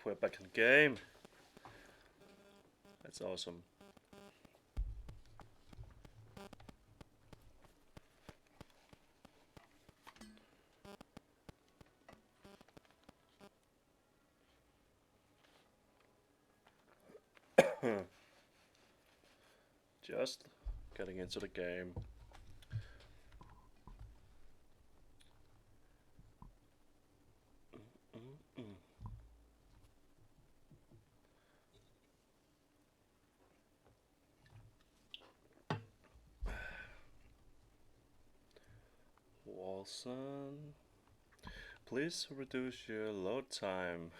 We're back in the game. That's awesome. Just getting into the game. Wolcen, please reduce your load time.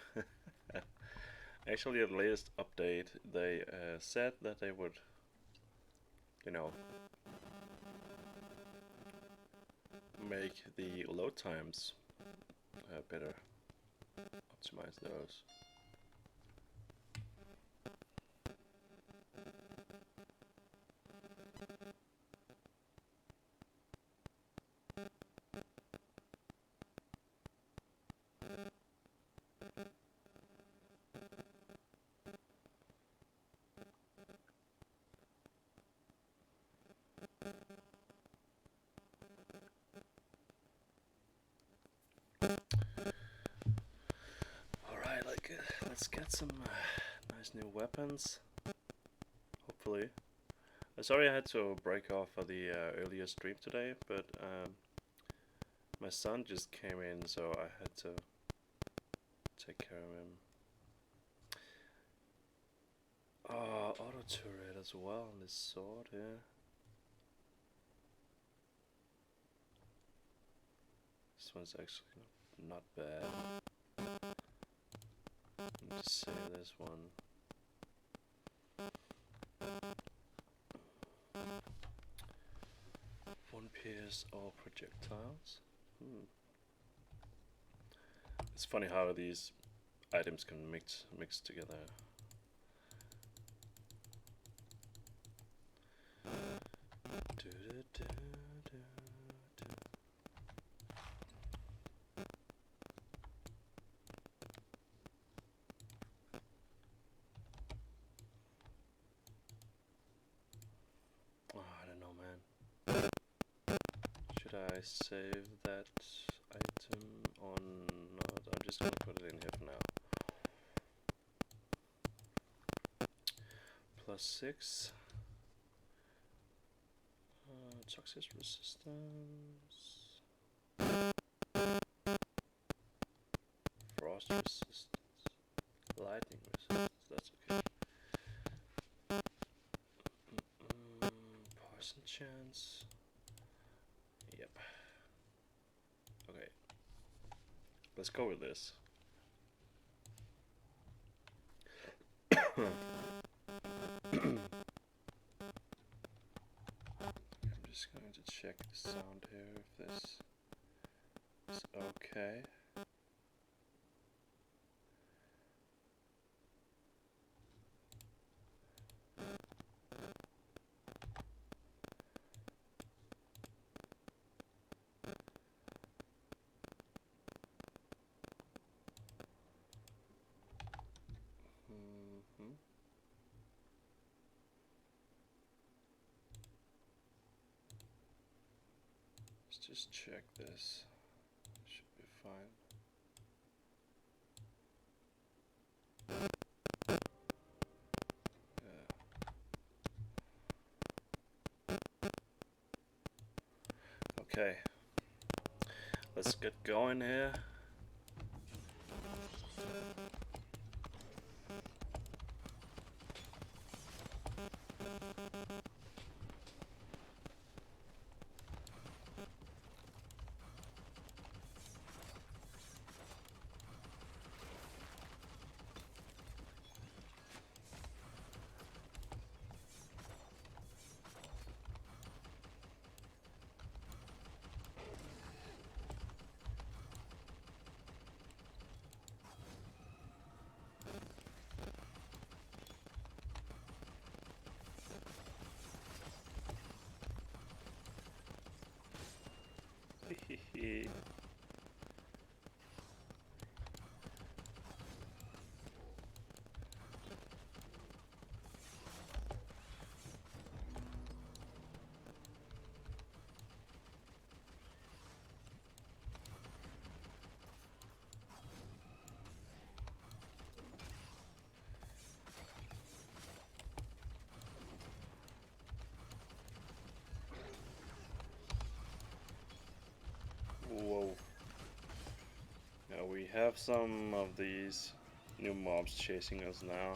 Actually, at the latest update, they said that they would, make the load times better. Optimize those. Alright, let's get some nice new weapons. Hopefully. Sorry I had to break off for the earlier stream today, but my son just came in, so I had to take care of him. Oh, auto turret as well on this sword here. This one's actually not bad. Let me save this one. One pierce all projectiles. It's funny how these items can mix together. Oh, I don't know, man. Should I save that item or not? I'm just gonna put it in here for now. +6. Toxic resistance. Frost resistance. Lightning resistance. That's okay. Poison chance. Yep. Okay. Let's go with this. I'm just going to check the sound here if this is okay. Let's just check this. Should be fine. Okay, let's get going here. have some of these new mobs chasing us now.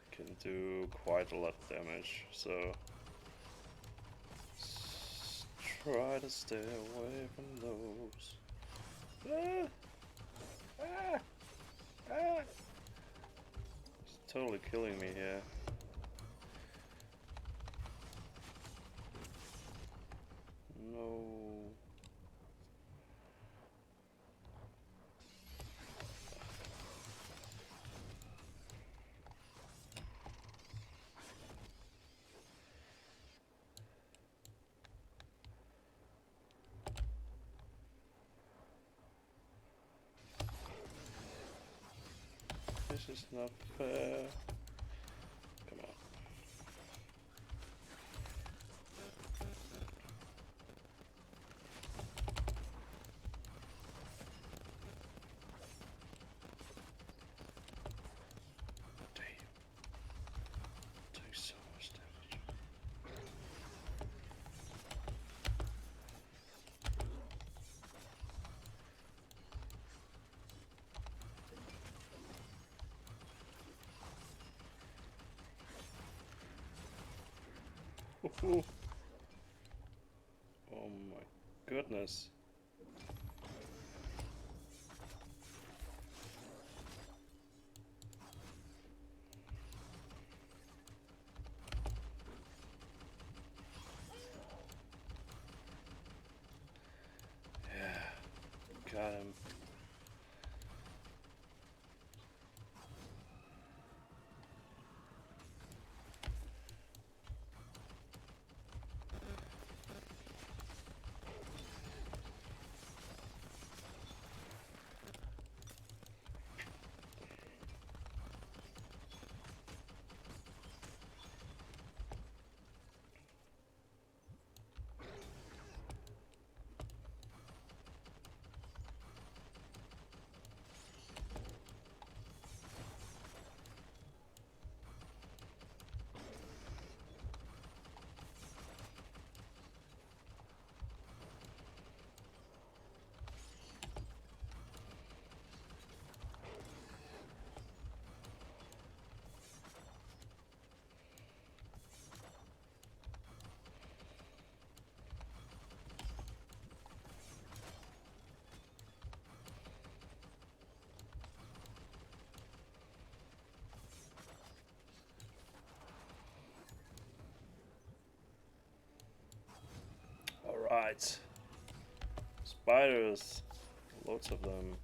Can do quite a lot of damage, so try to stay away from those. Ah! Ah! Ah! It's totally killing me here. No. This is not fair. Come on. Damn. Takes so much damage. Oh my goodness. Yeah, got him. Alright. Spiders. Lots of them.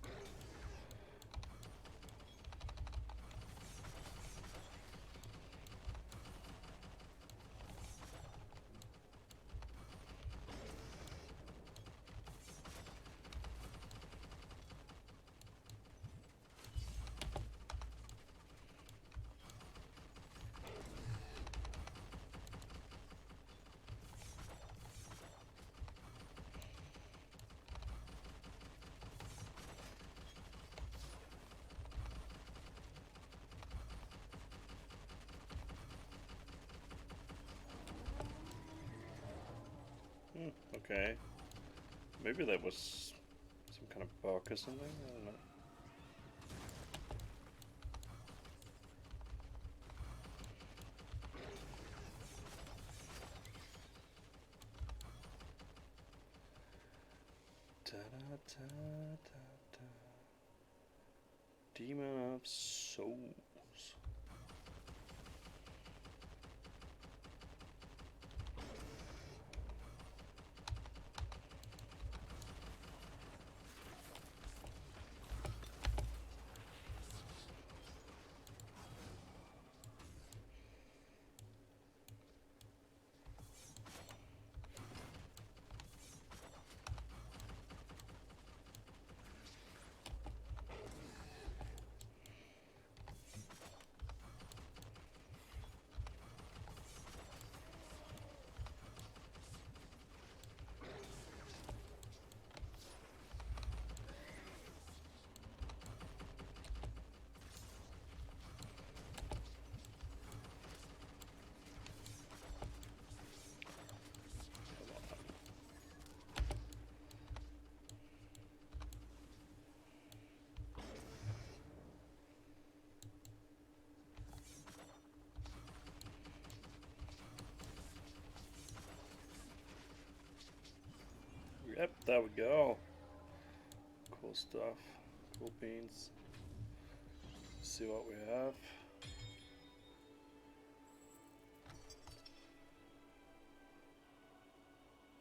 Okay. Maybe that was some kind of bug or something? I don't know. Da, da, da, da, da. Demon of Souls. There we go. Cool stuff. Cool beans. Let's see what we have.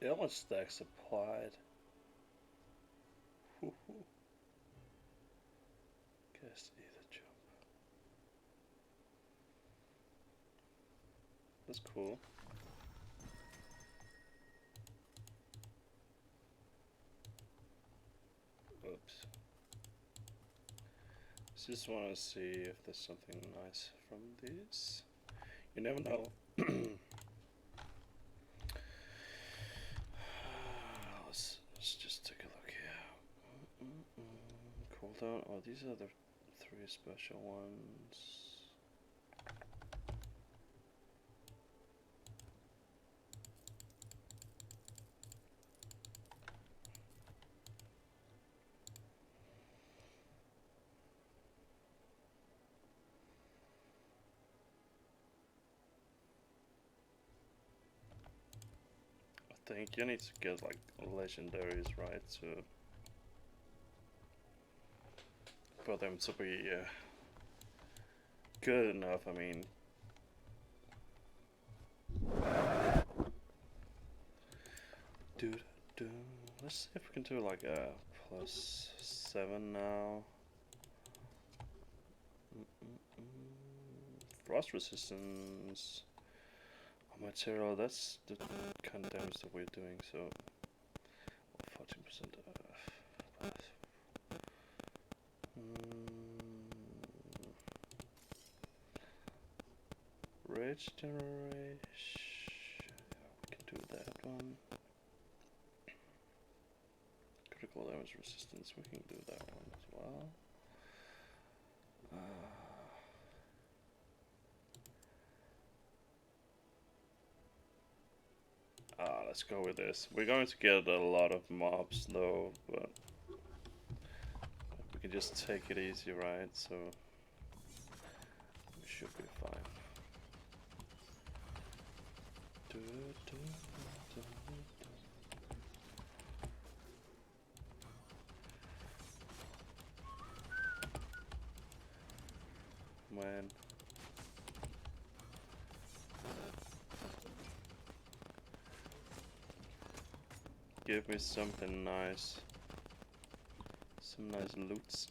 Yellow stacks applied. Guess either jump. That's cool. Oops. Just want to see if there's something nice from this. You never know. let's just take a look here. Cooldown. Oh, these are the 3 special ones. I think you need to get like legendaries, right, to for them to be good enough. I mean, let's see if we can do like a +7 now. Frost resistance. Material, that's the kind of damage that we're doing, so 14% rage generation, we can do that one. Critical damage resistance, we can do that one as well. Let's go with this. We're going to get a lot of mobs though, but we can just take it easy, right? So we should be fine. Man. Give me something nice. Some nice loots.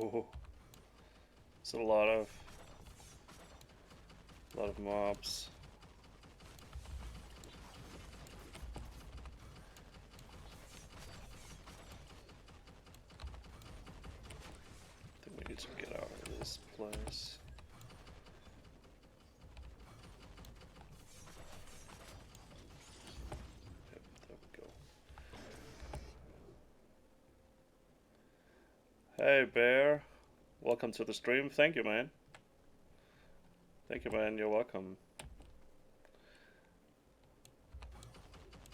Oh, it's a lot of mobs. I think we need to get out of this place. Yep, there we go. Hey Bear, welcome to the stream. Thank you, man. Thank you, man. You're welcome.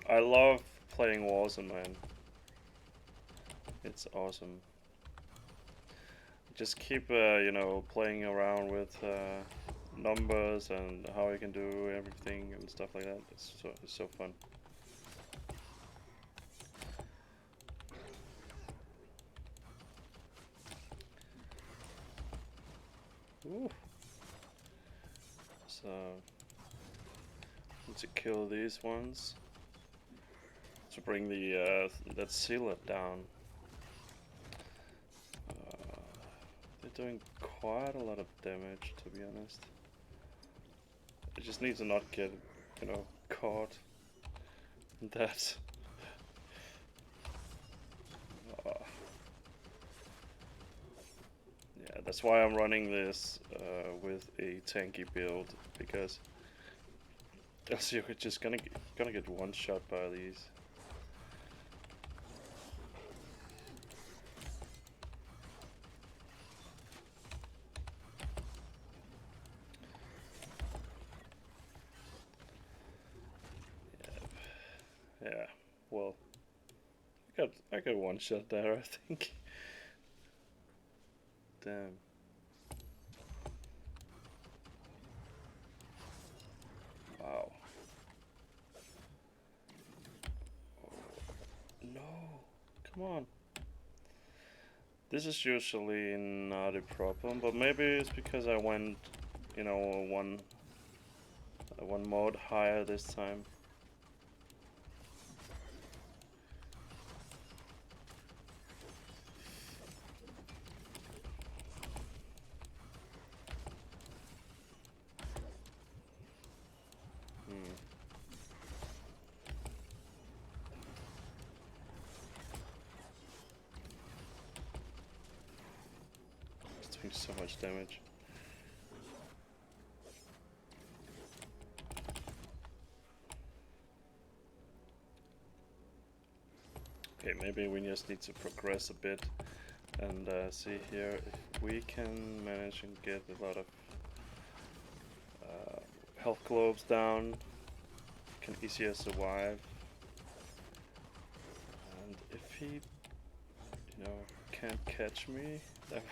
I love playing Wolcen, man. It's awesome. Just keep, you know, playing around with numbers and how you can do everything and stuff like that. It's so fun. Ooh. So need to kill these ones to bring the that sealer down. They're doing quite a lot of damage, to be honest. I just need to not get, you know, caught in that. Yeah, that's why I'm running this with a tanky build, because else you're just gonna get one shot by these. Yeah, well, I got one shot there, I think. Damn. Wow. No, come on. This is usually not a problem, but maybe it's because I went, you know, one mode higher this time. It's doing so much damage. Okay, maybe we just need to progress a bit and see here if we can manage and get a lot of health globes down. Can easier survive. And if he, you know, can't catch me, that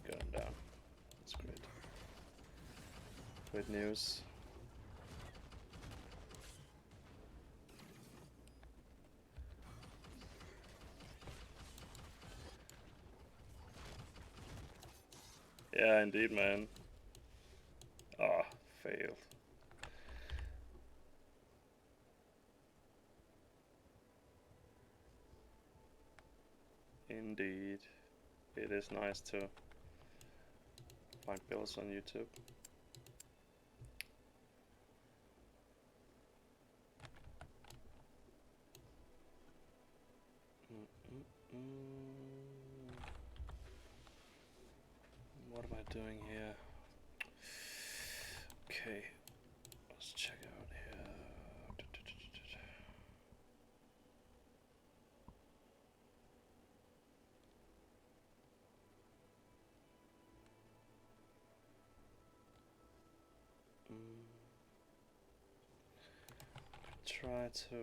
got him down. That's great. Great news. Yeah, indeed, man. Ah, failed. Indeed. It is nice to find builds on YouTube. What am I doing here? Okay, let's check out here. Try to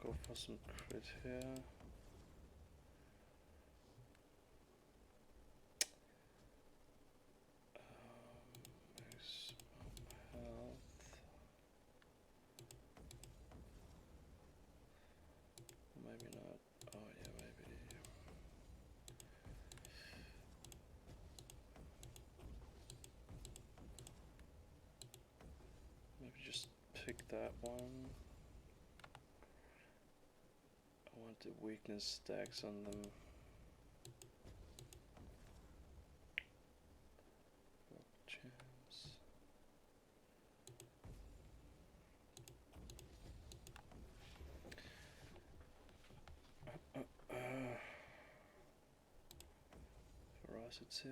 go for some crit here. Maximum health. Maybe not. Oh yeah, maybe. Maybe just pick that one. I want the weakness stacks on them. Chance. Ferocity.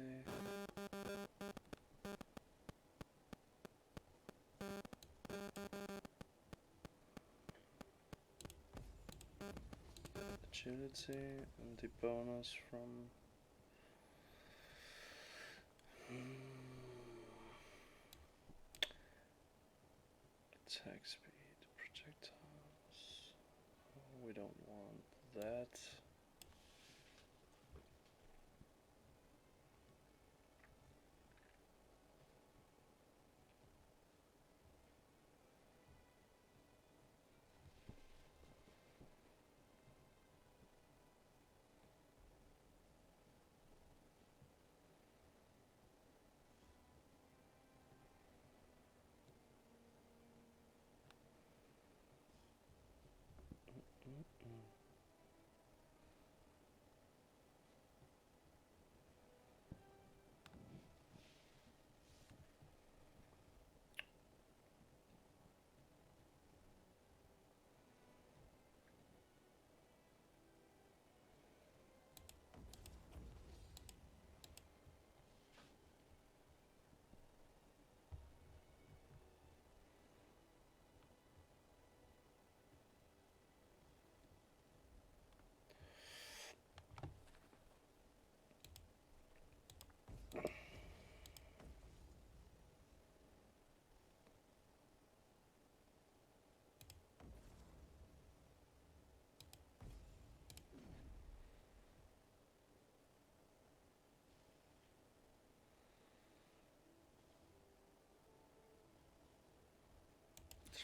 Agility and the bonus from attack speed, projectiles. Oh, we don't want that.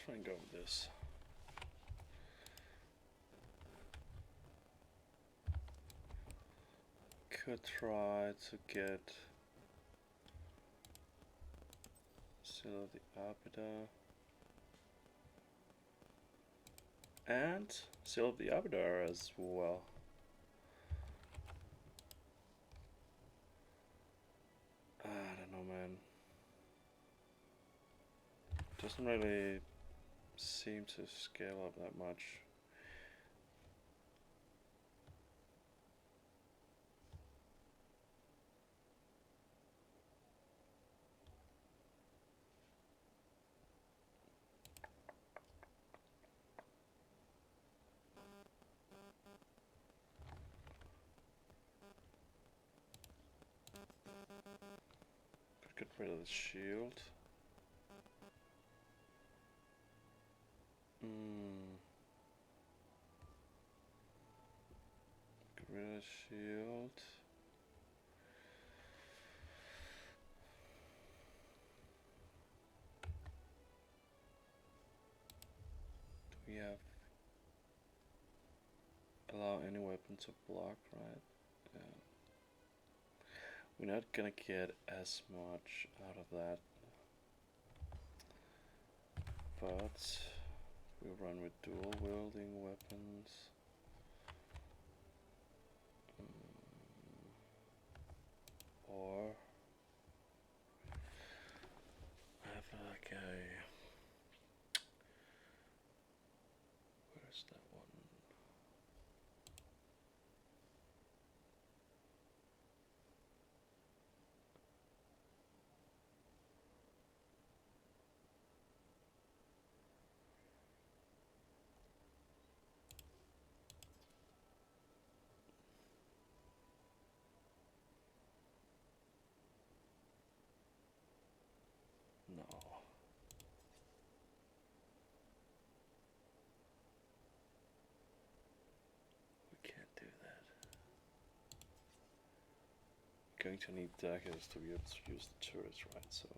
try and go with this. Could try to get Seal of the Arbiter and Seal of the Arbiter as well. I don't know, man. Doesn't really seem to scale up that much. Could get rid of the shield. Get rid of the shield. Do we have allow any weapon to block, right? Yeah. We're not gonna get as much out of that, but we run with dual wielding weapons. Or have like a, where's that one? No. We can't do that. Going to need daggers to be able to use the turrets, right? So.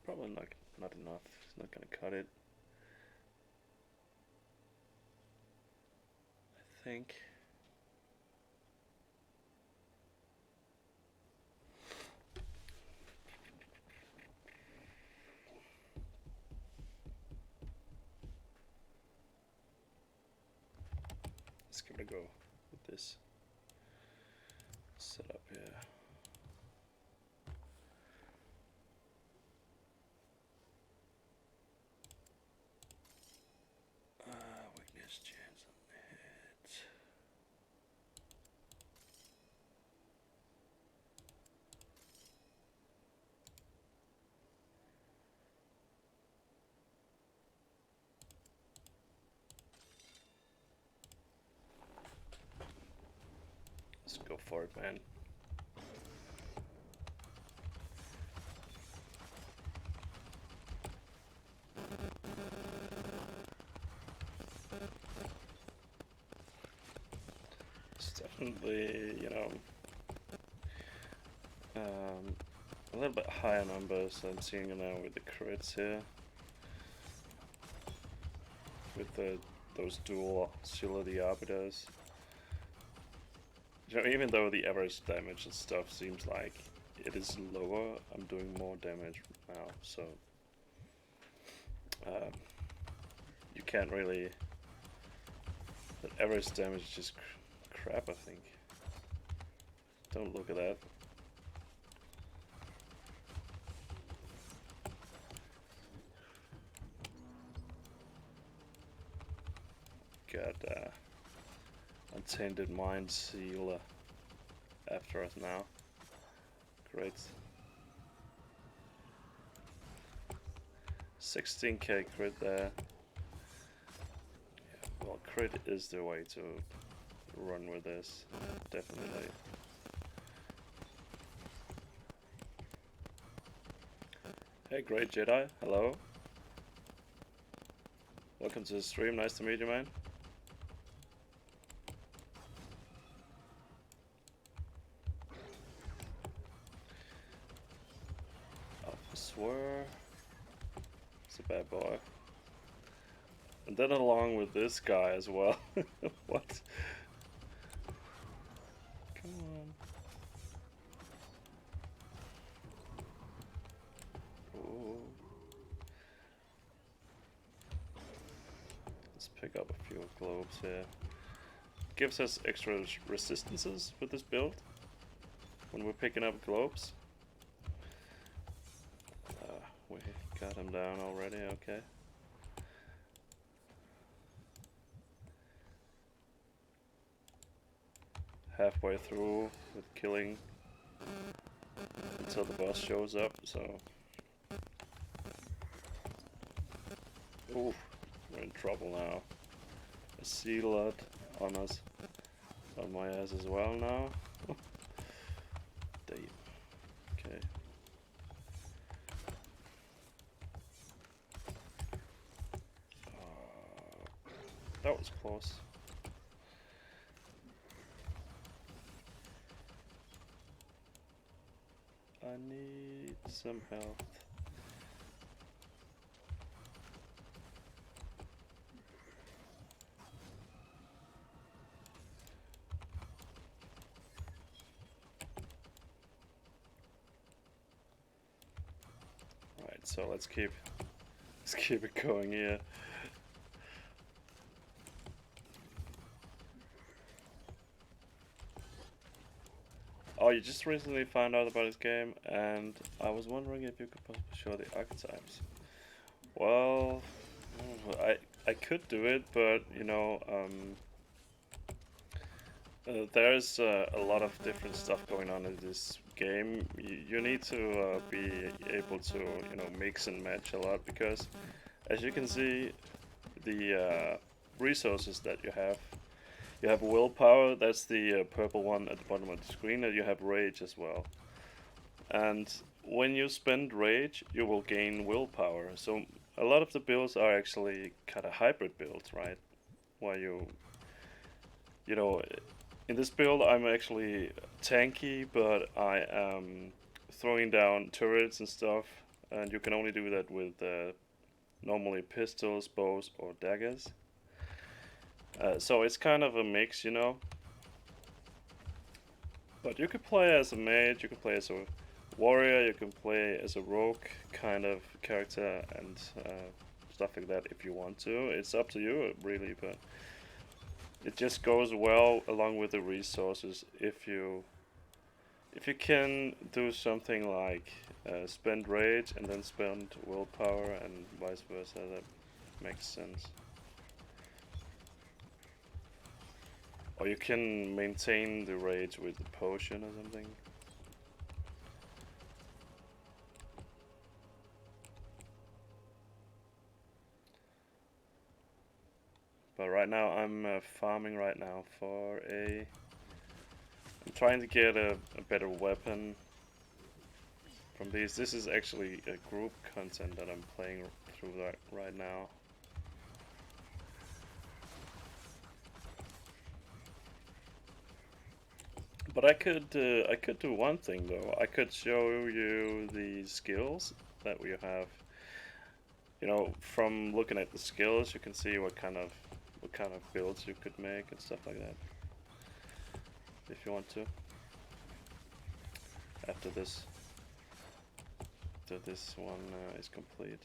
Probably not enough. It's not gonna cut it. I think. Let's give it a go with this setup here. Weakness chance on the hit. Let's go for it, man. It's definitely, you know, a little bit higher numbers I'm seeing now with the crits here. With those dual Seal of the Arbiters. You know, even though the average damage and stuff seems like it is lower, I'm doing more damage now, so you can't really. The average damage is just crap, I think. Don't look at that. Got Untainted Mind Seal after us now. Great. 16k crit there. Yeah, well, crit is the way to run with this, definitely. Hey, great Jedi. Hello. Welcome to the stream. Nice to meet you, man. I swear. It's a bad boy. And then along with this guy as well. What? Come on. Oh. Let's pick up a few globes here. Gives us extra resistances with this build when we're picking up globes. We got him down already, okay. Halfway through with killing until the boss shows up, so. Ooh, we're in trouble now. A sea lot on us. On my ass as well now. Damn. Okay. That was close. I need some health. Right, so let's keep it going here. Oh, you just recently found out about this game, and I was wondering if you could possibly show the archetypes. Well, I could do it, but you know, there's a lot of different stuff going on in this game. You need to be able to, you know, mix and match a lot, because as you can see, the resources that you have willpower, that's the purple one at the bottom of the screen, and you have rage as well. And when you spend rage, you will gain willpower. So a lot of the builds are actually kind of hybrid builds, right? Where you know, in this build I'm actually tanky, but I am throwing down turrets and stuff, and you can only do that with normally pistols, bows, or daggers. So it's kind of a mix, you know. But you could play as a mage, you can play as a warrior, you can play as a rogue kind of character, and stuff like that if you want to. It's up to you, really, but it just goes well along with the resources if you can do something like spend rage and then spend willpower and vice versa. That makes sense. Or you can maintain the rage with the potion or something. But right now I'm farming right now for a... I'm trying to get a better weapon from these. This is actually a group content that I'm playing through right now. But I could do one thing though. I could show you the skills that we have. You know, from looking at the skills, you can see what kind of builds you could make and stuff like that. If you want to. After this one is complete.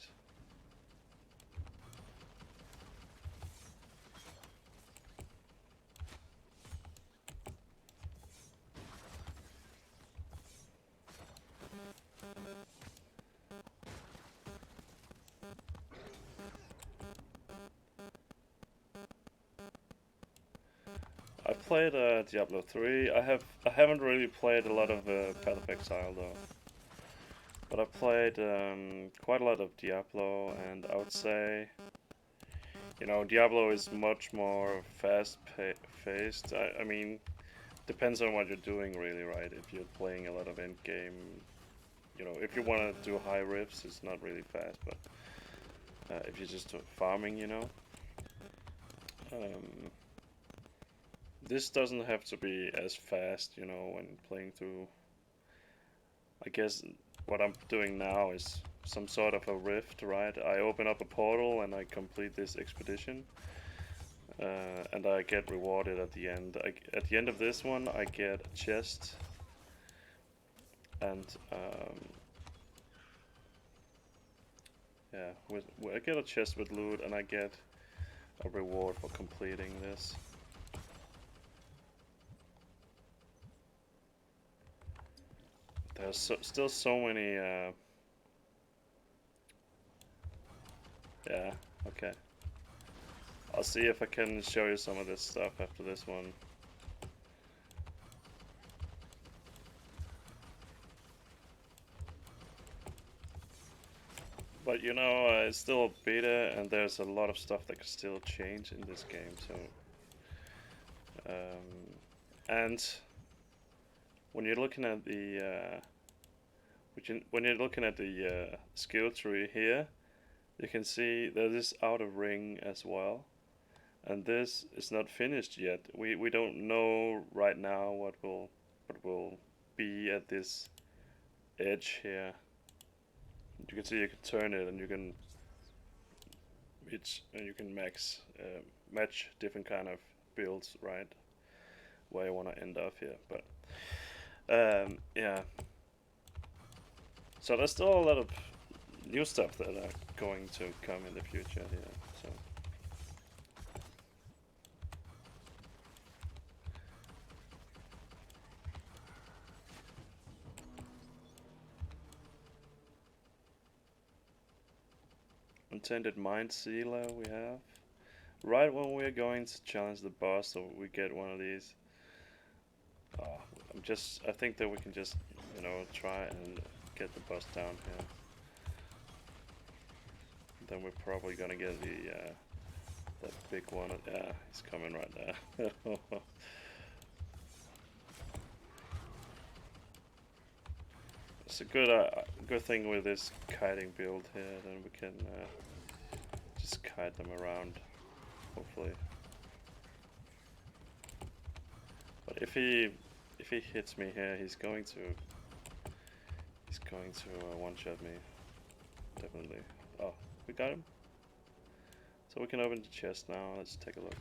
I played Diablo 3. I haven't really played a lot of Path of Exile though. But I played quite a lot of Diablo, and I would say, you know, Diablo is much more fast-paced. I mean, depends on what you're doing really, right? If you're playing a lot of endgame you know, if you want to do high rifts, it's not really fast. But if you're just farming, you know, um, this doesn't have to be as fast, you know, when playing through. I guess what I'm doing now is some sort of a rift, right? I open up a portal and I complete this expedition. And I get rewarded at the end. At the end of this one, I get a chest, and yeah, I get a chest with loot, and I get a reward for completing this. There's still so many. Yeah, okay. I'll see if I can show you some of this stuff after this one. But you know, it's still a beta, and there's a lot of stuff that can still change in this game. So, and when you're looking at the when you're looking at the skill tree here, you can see there is outer ring as well, and this is not finished yet. We don't know right now what will be at this edge here. You can see you can turn it, and you can match different kind of builds, right? Where you want to end up here, but yeah. So there's still a lot of new stuff that are going to come in the future here. So Intended Mind Sealer we have. Right when we're going to challenge the boss, so we get one of these. I think that we can just, you know, try and get the boss down here. Then we're probably gonna get the that big one. Yeah, he's coming right there. It's a good thing with this kiting build here. Then we can just kite them around, hopefully. But if he hits me here, he's going to one-shot me, definitely. Oh, we got him. So we can open the chest now. Let's take a look.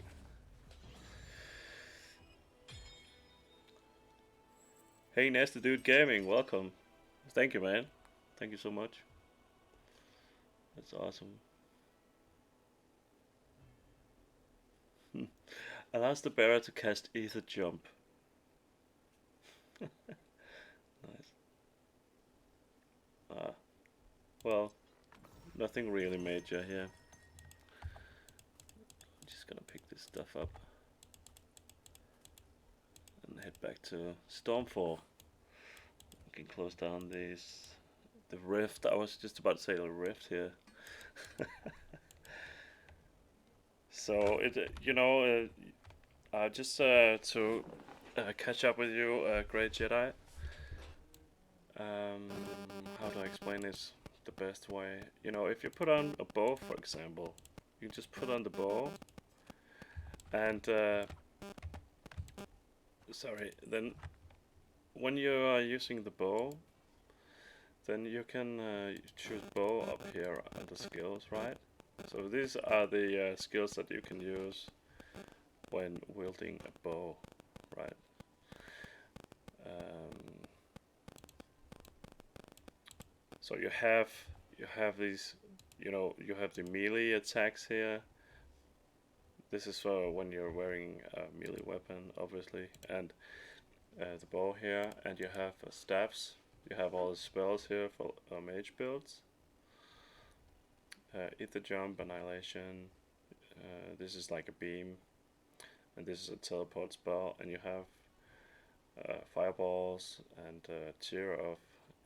Hey, Nasty Dude Gaming, welcome. Thank you, man. Thank you so much. That's awesome. Allows the bearer to cast Ether Jump. Nice. Well, nothing really major here. I'm just gonna pick this stuff up and head back to Stormfall. We can close down the rift. I was just about to say the rift here. So you know, just to catch up with you, Great Jedi. How do I explain this the best way? You know, if you put on a bow, for example, you just put on the bow, and sorry, then when you are using the bow, then you can choose bow up here under skills, right? So these are the skills that you can use when wielding a bow, right? So you have these, you know, you have the melee attacks here. This is for when you're wearing a melee weapon, obviously, and the bow here, and you have staffs. You have all the spells here for mage builds. Ether Jump, Annihilation. This is like a beam, and this is a teleport spell, and you have fireballs and tier of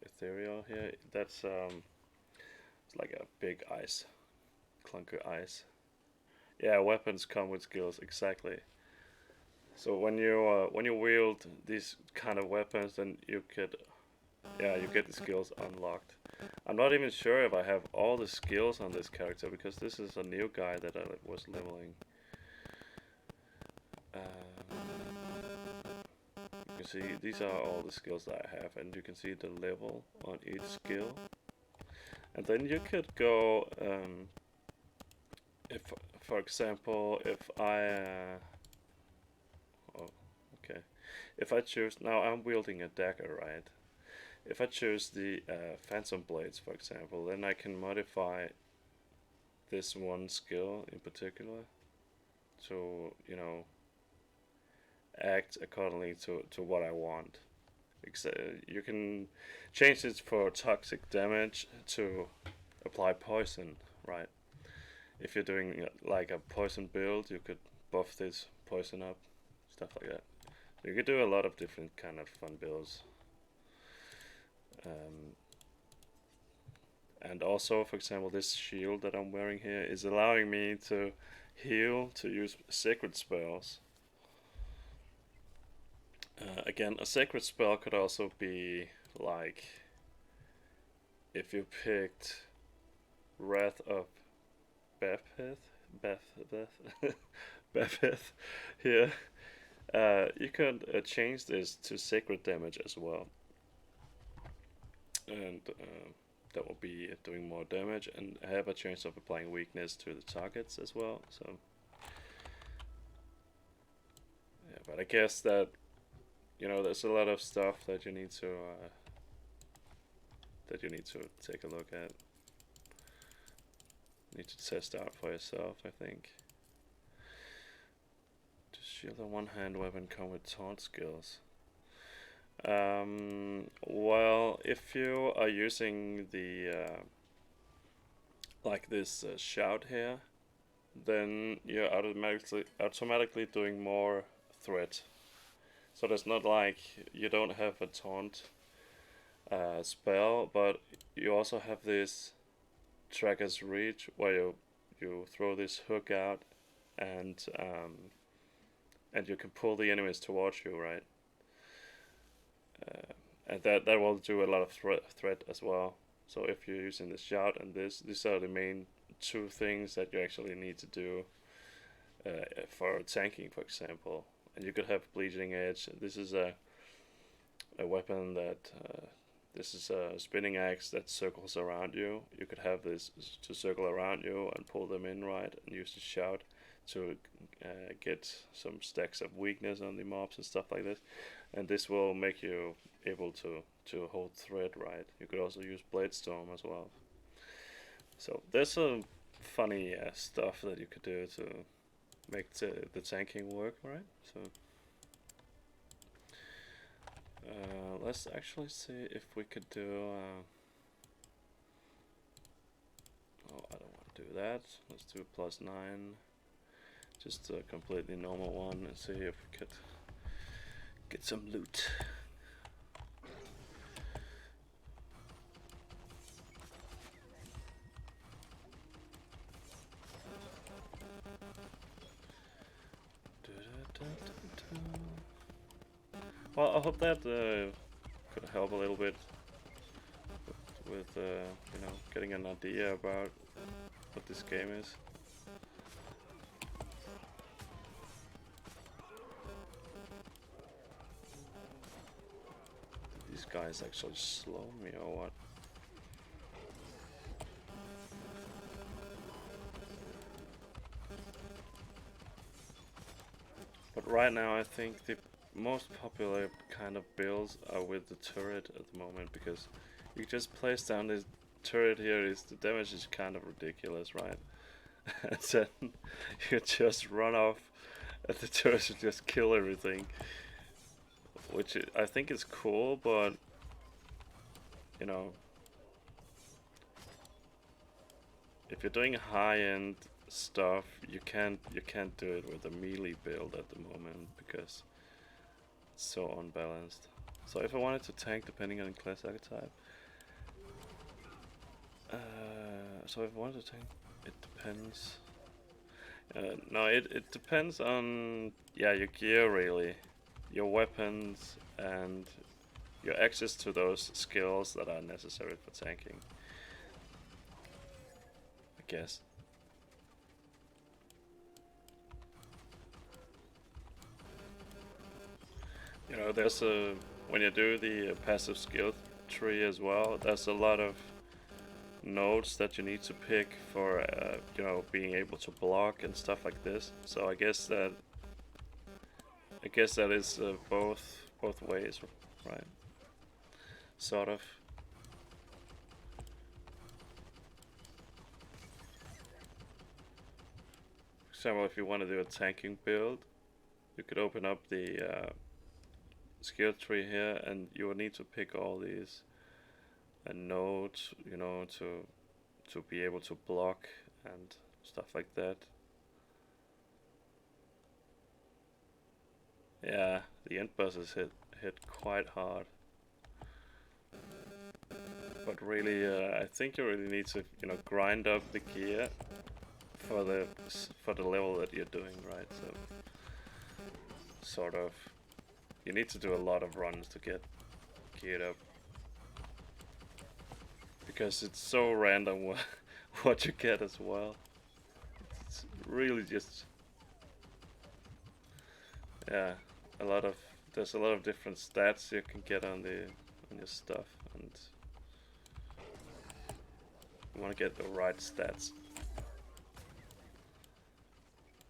ethereal here. That's it's like a big ice, clunker ice. Yeah, weapons come with skills, exactly. So when you wield these kind of weapons, then you could yeah, you get the skills unlocked. I'm not even sure if I have all the skills on this character because this is a new guy that I was leveling. You can see these are all the skills that I have, and you can see the level on each skill. And then you could go, if, for example, if oh, okay, if I choose, now I'm wielding a dagger, right? If I choose the Phantom Blades, for example, then I can modify this one skill in particular to, you know, act accordingly to what I want. You can change it for toxic damage to apply poison, right? If you're doing like a poison build, you could buff this poison up, stuff like that. You could do a lot of different kind of fun builds. And also, for example, this shield that I'm wearing here is allowing me to heal, to use sacred spells. Again, a sacred spell could also be like if you picked Wrath of Beth, Beth here, you could change this to sacred damage as well, and that will be doing more damage and have a chance of applying weakness to the targets as well. So yeah, but I guess that, you know, there's a lot of stuff that you need to take a look at. Need to test out for yourself, I think. To shield a one-hand weapon come with taunt skills. Well, if you are using the like this shout here, then you're automatically doing more threat. So there's not like you don't have a taunt spell, but you also have this tracker's reach where you throw this hook out, and you can pull the enemies towards you, right? And that will do a lot of threat as well. So if you're using the shout and this, these are the main two things that you actually need to do for tanking, for example. And you could have bleeding edge. This is a weapon that this is a spinning axe that circles around you. You could have this to circle around you and pull them in, right, and use the shout to get some stacks of weakness on the mobs and stuff like this. And this will make you able to hold thread, right? You could also use Blade Storm as well. So there's some funny stuff that you could do to make the tanking work, right? So let's actually see if we could do oh, I don't want to do that. Let's do +9, just a completely normal one, and see if we could get some loot. Well, I hope that could help a little bit with you know, getting an idea about what this game is. Did these guys actually slow me or what? But right now I think the most popular kind of builds are with the turret at the moment, because you just place down this turret here, the damage is kind of ridiculous, right? And then you just run off and the turret will just kill everything, which I think is cool, but you know, if you're doing high-end stuff, you can't do it with a melee build at the moment because it's so unbalanced. So if I wanted to tank, depending on class archetype, so if I wanted to tank, it depends. No, it depends on, yeah, your gear really, your weapons, and your access to those skills that are necessary for tanking, I guess. You know, there's a when you do the passive skill tree as well, there's a lot of nodes that you need to pick for you know, being able to block and stuff like this. So I guess that is both ways, right? Sort of. For example, if you want to do a tanking build, you could open up the skill tree here, and you will need to pick all these nodes, you know, to be able to block and stuff like that. Yeah, the end bosses hit quite hard. But really, I think you really need to, you know, grind up the gear for the level that you're doing, right? So, sort of, you need to do a lot of runs to get geared up, because it's so random what you get as well. It's really just, yeah, there's a lot of different stats you can get on your stuff, and you want to get the right stats.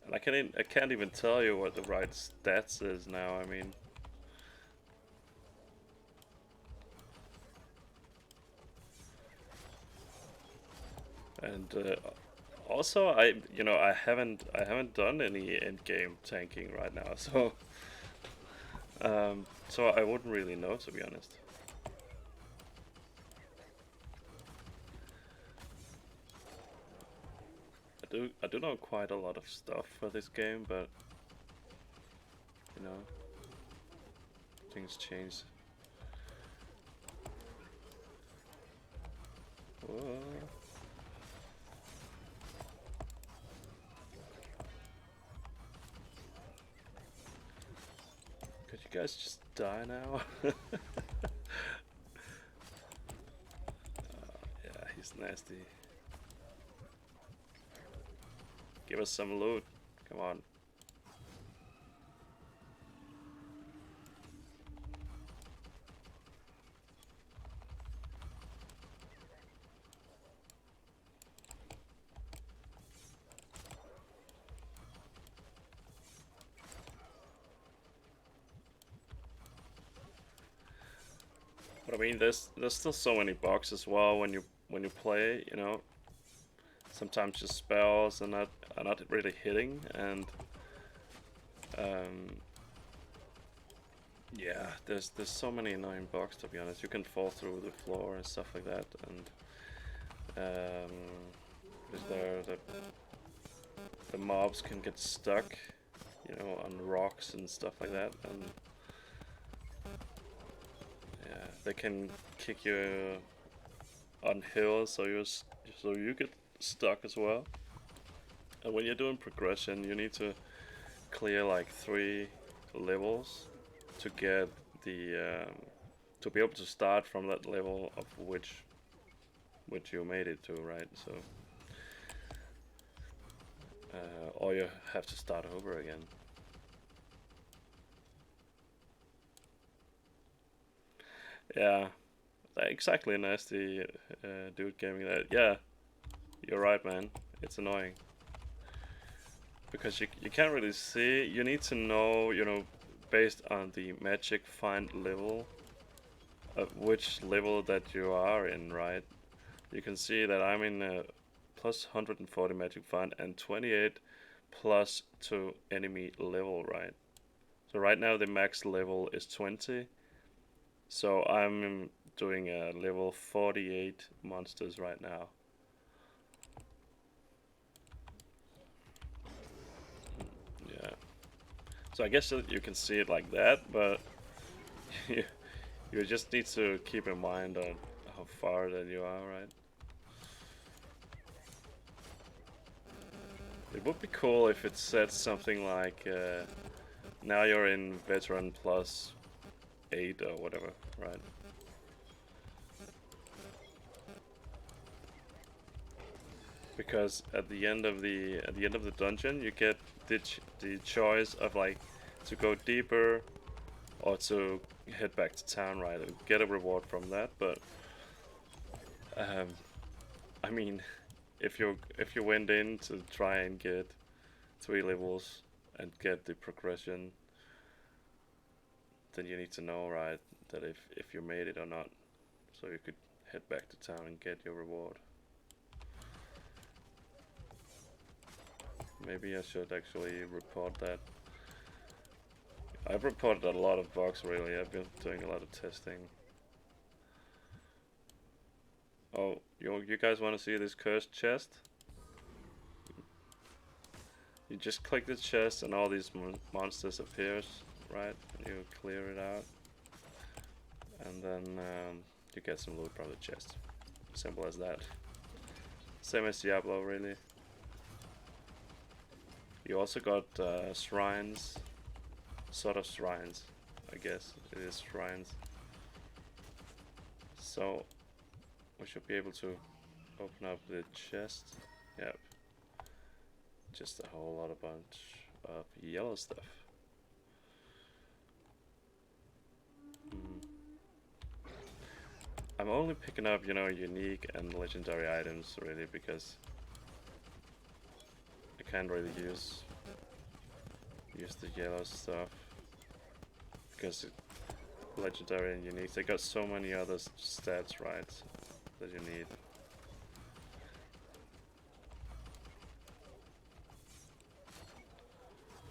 And I can't even tell you what the right stats is now. I mean, and also I haven't done any end game tanking right now, so so I wouldn't really know, to be honest. I do know quite a lot of stuff for this game, but you know, things change. Whoa. Could you guys just die now? Yeah, he's nasty. Give us some loot. Come on. But I mean, there's still so many bugs as well when you play. You know, sometimes your spells are not really hitting, and yeah, there's so many annoying bugs, to be honest. You can fall through the floor and stuff like that, and the mobs can get stuck, you know, on rocks and stuff like that, and yeah, they can kick you on hills, so you get stuck as well. And when you're doing progression, you need to clear like 3 levels to get the to be able to start from that level of which you made it to, right? So or you have to start over again. Yeah, exactly, nasty dude gaming that. Yeah, you're right, man. It's annoying because you can't really see. You need to know, you know, based on the magic find level, which level that you are in, right? You can see that I'm in plus 140 magic find and 28 plus to enemy level, right? So right now the max level is 20. So I'm doing a level 48 monsters right now. Yeah. So I guess that you can see it like that, but you just need to keep in mind on how far that you are, right? It would be cool if it said something like, now you're in Veteran Plus 8 or whatever, right? Because at the end of the dungeon, you get the choice of like to go deeper or to head back to town, right? And get a reward from that. But I mean, if you went in to try and get 3 levels and get the progression, then you need to know, right, that if you made it or not, so you could head back to town and get your reward. Maybe I should actually report that. I've reported a lot of bugs, really. I've been doing a lot of testing. Oh, you guys want to see this cursed chest? You just click the chest and all these monsters appears, right? And you clear it out. And then you get some loot from the chest. Simple as that. Same as Diablo, really. You also got shrines. Sort of shrines, I guess. It is shrines. So we should be able to open up the chest. Yep. Just a whole lot of bunch of yellow stuff. I'm only picking up, you know, unique and legendary items, really, because I can't really use the yellow stuff, because legendary and unique, they got so many other stats, right, that you need.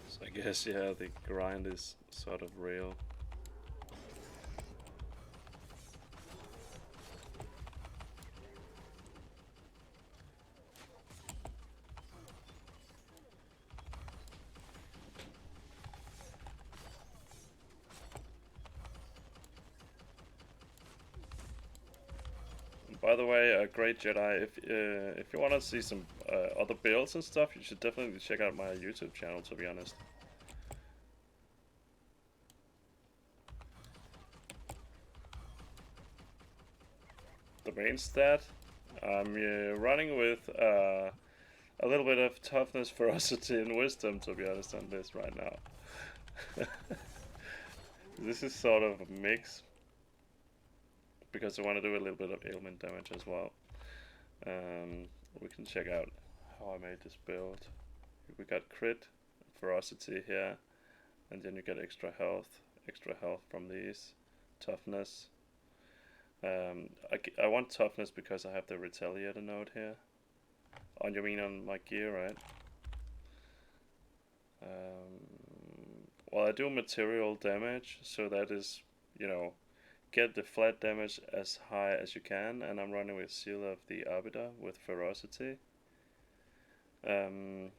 So I guess, yeah, the grind is sort of real. By the way, Great Jedi, if you want to see some other builds and stuff, you should definitely check out my YouTube channel, to be honest. The main stat, I'm running with a little bit of toughness, ferocity, and wisdom, to be honest, on this right now. This is sort of a mix, because I want to do a little bit of ailment damage as well. We can check out how I made this build. We got crit, ferocity here, and then you get extra health from these, toughness. I want toughness because I have the retaliator node here. On you mean on my gear, right? Well, I do material damage, so that is, you know, get the flat damage as high as you can, and I'm running with Seal of the Arbiter with ferocity to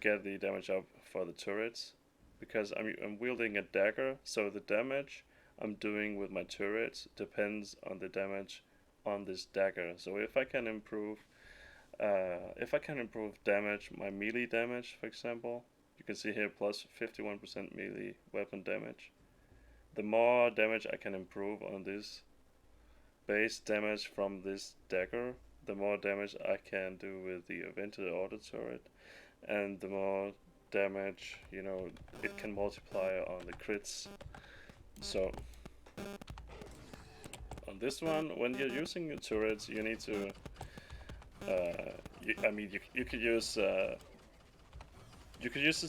get the damage up for the turrets, because I'm wielding a dagger, so the damage I'm doing with my turrets depends on the damage on this dagger. So if I can improve damage, my melee damage, for example, you can see here plus 51% melee weapon damage. The more damage I can improve on this base damage from this dagger, the more damage I can do with the Vented Auto Turret, and the more damage, you know, it can multiply on the crits. So on this one, when you're using your turrets, you need to you could use the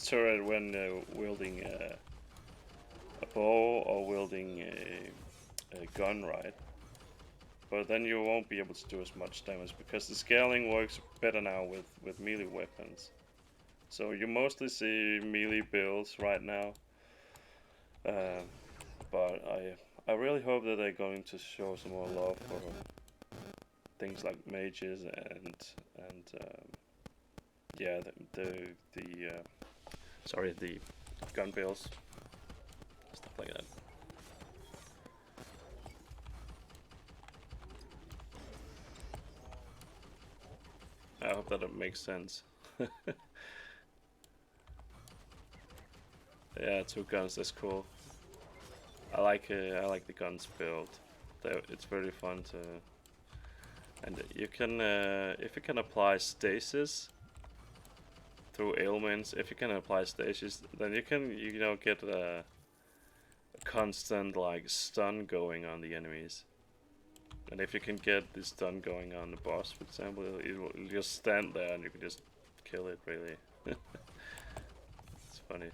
turret when wielding a bow or wielding a gun, right? But then you won't be able to do as much damage, because the scaling works better now with melee weapons. So you mostly see melee builds right now, but I really hope that they're going to show some more love for things like mages and yeah, the gun builds, stuff like that. I hope that it makes sense. Yeah, 2 guns, that's cool. I like the guns build. It's very fun to, and you can if you can apply stasis through ailments. If you can apply stasis, then you can get a constant like stun going on the enemies. And if you can get this stun going on the boss, for example, it'll just stand there and you can just kill it. Really, it's funny.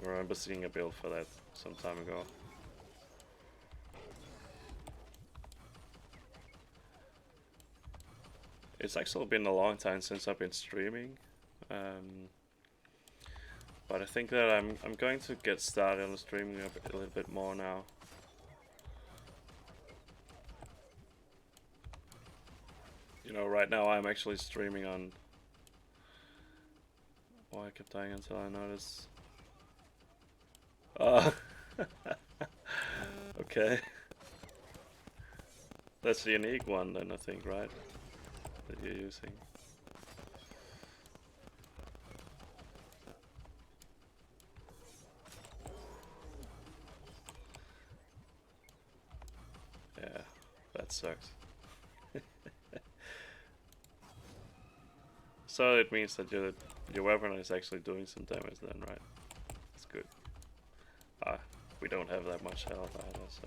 I remember seeing a build for that some time ago. It's actually been a long time since I've been streaming, but I think that I'm going to get started on streaming a little bit more now. You know, right now I'm actually streaming on. Oh, I kept dying until I noticed. Okay. That's the unique one then, I think, right? That you're using. Yeah, that sucks. So it means that your weapon is actually doing some damage then, right? That's good. We don't have that much health either, so.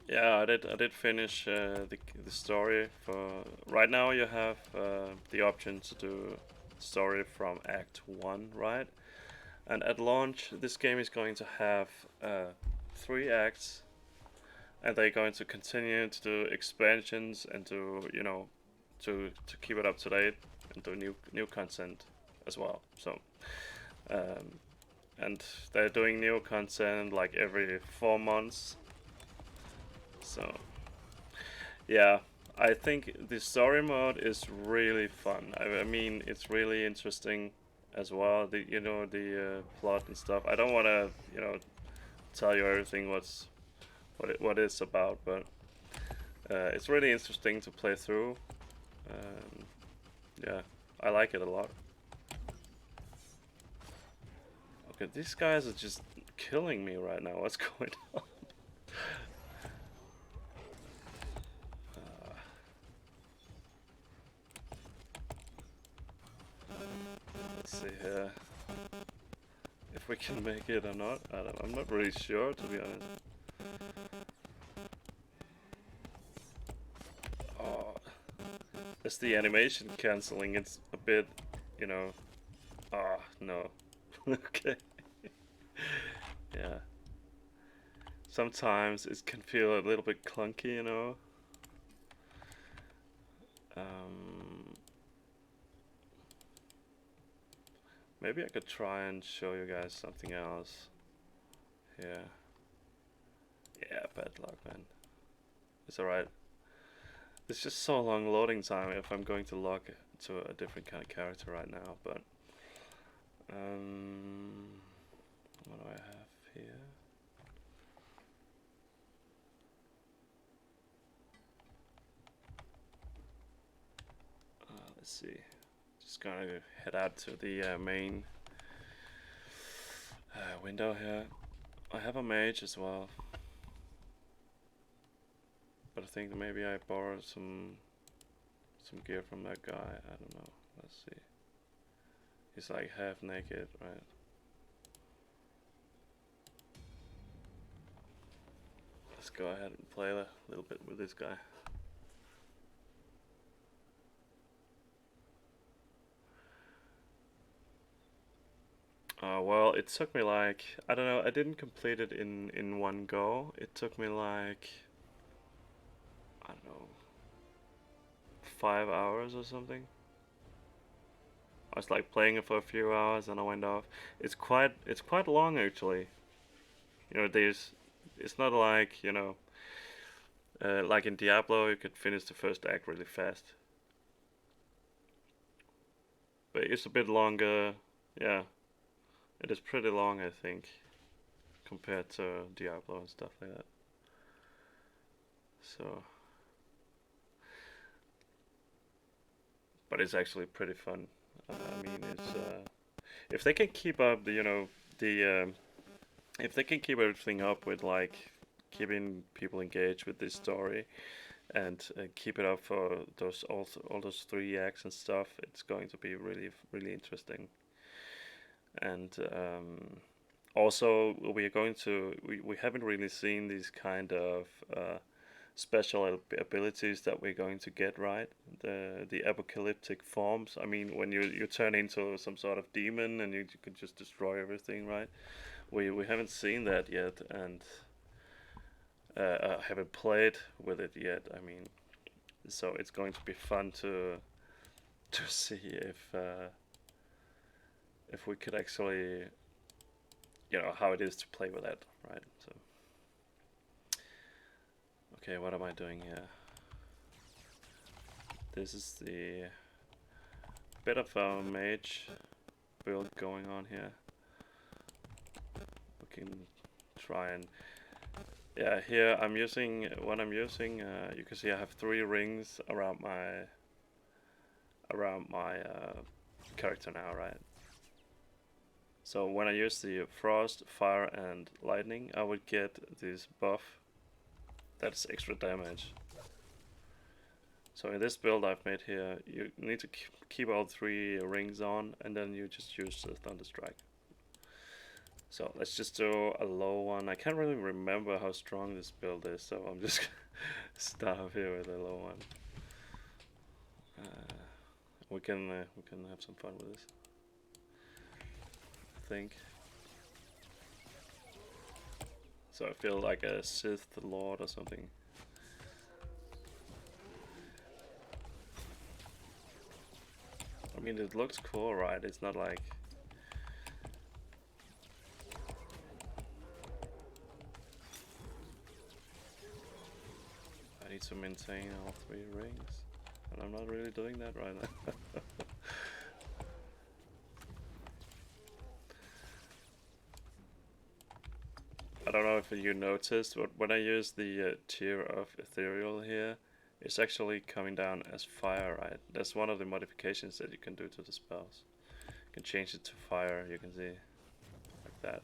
Yeah, I did finish the story for. Right now you have the option to do story from Act 1, right? And at launch, this game is going to have 3 acts, and they're going to continue to do expansions and to to keep it up to date and do new content as well. So, and they're doing new content like every 4 months. So, yeah, I think the story mode is really fun. I mean, it's really interesting as well. The the plot and stuff. I don't want to tell you everything what it's about, but it's really interesting to play through. Yeah, I like it a lot. Okay, these guys are just killing me right now. What's going on? Let's see here if we can make it or not. I'm not really sure, to be honest. Oh, it's the animation cancelling. It's a bit, Ah, no. Okay. Yeah. Sometimes it can feel a little bit clunky, Maybe I could try and show you guys something else. Yeah. Yeah, bad luck, man. It's alright. It's just so long loading time if I'm going to log to a different kind of character right now, but what do I have here? Let's see. Just gonna head out to the main window here. I have a mage as well, but I think maybe I borrowed some gear from that guy. I don't know. Let's see. He's like half naked, right? Let's go ahead and play a little bit with this guy. Well, it took me like, I don't know, I didn't complete it in one go. It took me like, I don't know, 5 hours or something. I was like playing it for a few hours and I went off. It's quite long actually. It's not like, like in Diablo you could finish the first act really fast. But it's a bit longer, yeah. It is pretty long, I think, compared to Diablo and stuff like that. So, but it's actually pretty fun. I mean, it's if they can keep up the if they can keep everything up with like keeping people engaged with this story and keep it up for those all those 3 acts and stuff, it's going to be really interesting. And also we are going to we haven't really seen these kind of special abilities that we're going to get, right? The apocalyptic forms. I mean, when you turn into some sort of demon and you can just destroy everything, right? We haven't seen that yet, and I haven't played with it yet. I mean, so it's going to be fun to see if we could actually, how it is to play with that, right? So, okay, what am I doing here? This is the bit of a mage build going on here. We can try and here I'm using you can see I have 3 rings around my character now, right? So when I use the frost, fire and lightning, I would get this buff that's extra damage. So in this build I've made here, you need to keep all 3 rings on, and then you just use the Thunder Strike. So let's just do a low one. I can't really remember how strong this build is, so I'm just gonna start here with a low one. We can have some fun with this, I think. So I feel like a Sith Lord or something. I mean, it looks cool, right? It's not like... I need to maintain all 3 rings, and I'm not really doing that right now. I don't know if you noticed, but when I use the tier of ethereal here, it's actually coming down as fire, right? That's one of the modifications that you can do to the spells. You can change it to fire, you can see, like that.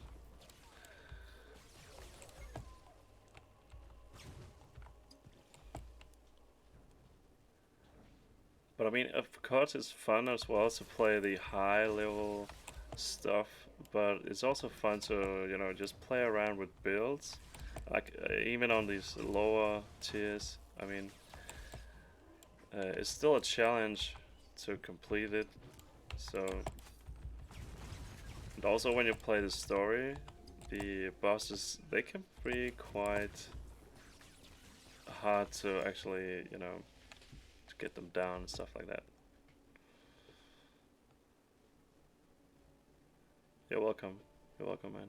But I mean, of course it's fun as well to play the high level stuff, but it's also fun to, just play around with builds. Like, even on these lower tiers, I mean, it's still a challenge to complete it. So, and also when you play the story, the bosses, they can be quite hard to actually, to get them down and stuff like that. You're welcome. You're welcome, man.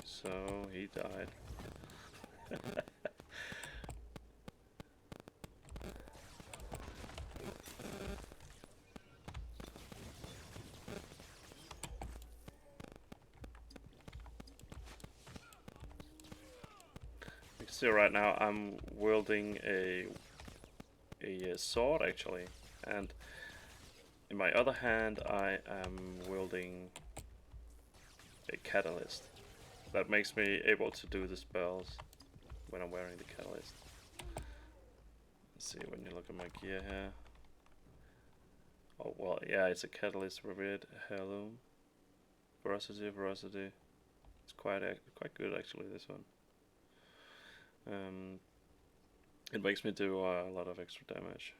So he died. You can see right now I'm wielding a sword actually, and in my other hand I am wielding a catalyst. That makes me able to do the spells when I'm wearing the catalyst. Let's see, when you look at my gear here. Oh well, yeah, it's a catalyst revered heirloom. Veracity. It's quite good actually, this one. It makes me do a lot of extra damage.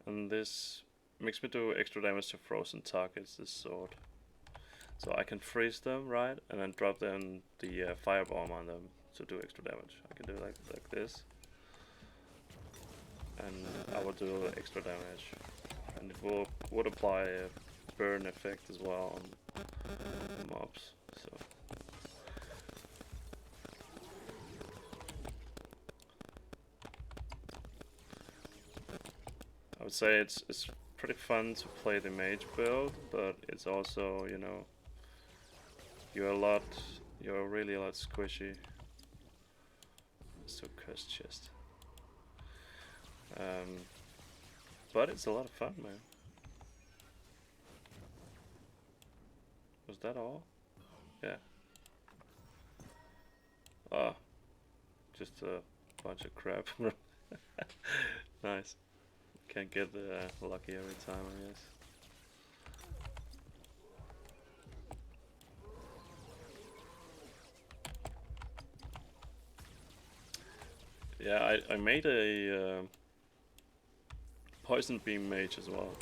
And this makes me do extra damage to frozen targets, this sword. So I can freeze them, right? And then drop them the firebomb on them to do extra damage. I can do like this. and I will do extra damage, and it would apply a burn effect as well on the mobs. So I would say it's pretty fun to play the mage build, but it's also, you know, you're really a lot squishy. So cursed chest. But it's a lot of fun, man. Was that all? Yeah. Ah, just a bunch of crap. Nice. Can't get lucky every time, I guess. Yeah, I made a poison beam mage as well.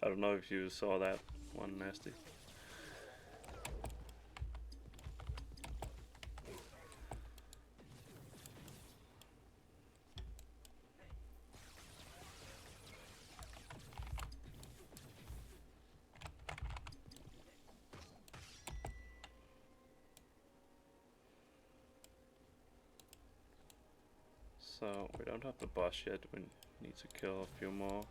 I don't know if you saw that one, Nasty. So we don't have the boss yet, we need to kill a few more.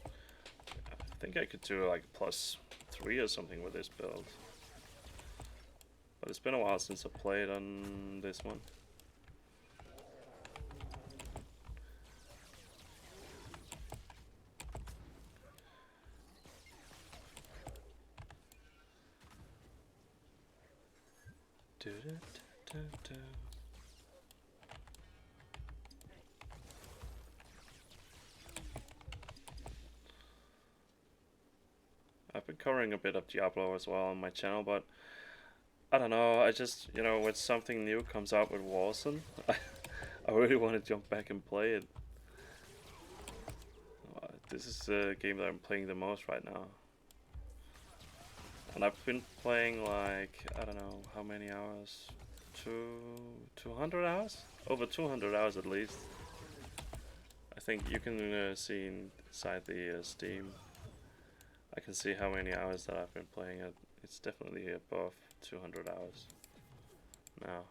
I think I could do like +3 or something with this build. But it's been a while since I played on this one. I've been covering a bit of Diablo as well on my channel, but I don't know, I just, you know, when something new comes out with Wolcen, I really want to jump back and play it. This is the game that I'm playing the most right now. And I've been playing like, I don't know, how many hours? 200 hours? Over 200 hours at least. I think you can see inside the Steam. I can see how many hours that I've been playing it. It's definitely above 200 hours now.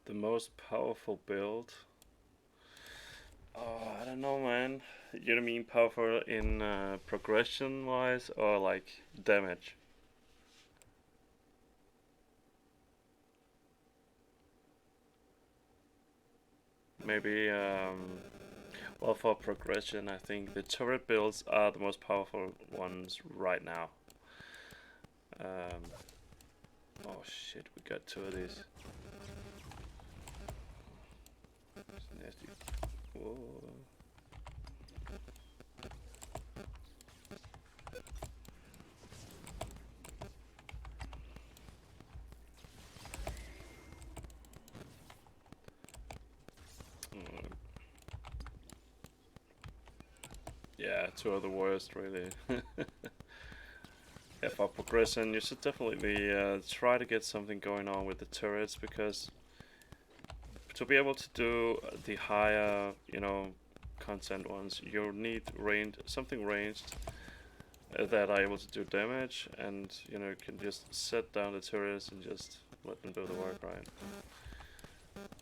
The most powerful build? Oh, I don't know, man. You mean powerful in progression wise or like damage? Maybe, well, for progression, I think the turret builds are the most powerful ones right now. Oh shit, we got 2 of these. It's nasty. Whoa. Yeah, 2 are the worst, really. Yeah, for progression, you should definitely try to get something going on with the turrets, because to be able to do the higher, you know, content ones, you need something ranged that are able to do damage, and you know, you can just set down the turrets and just let them do the work, right?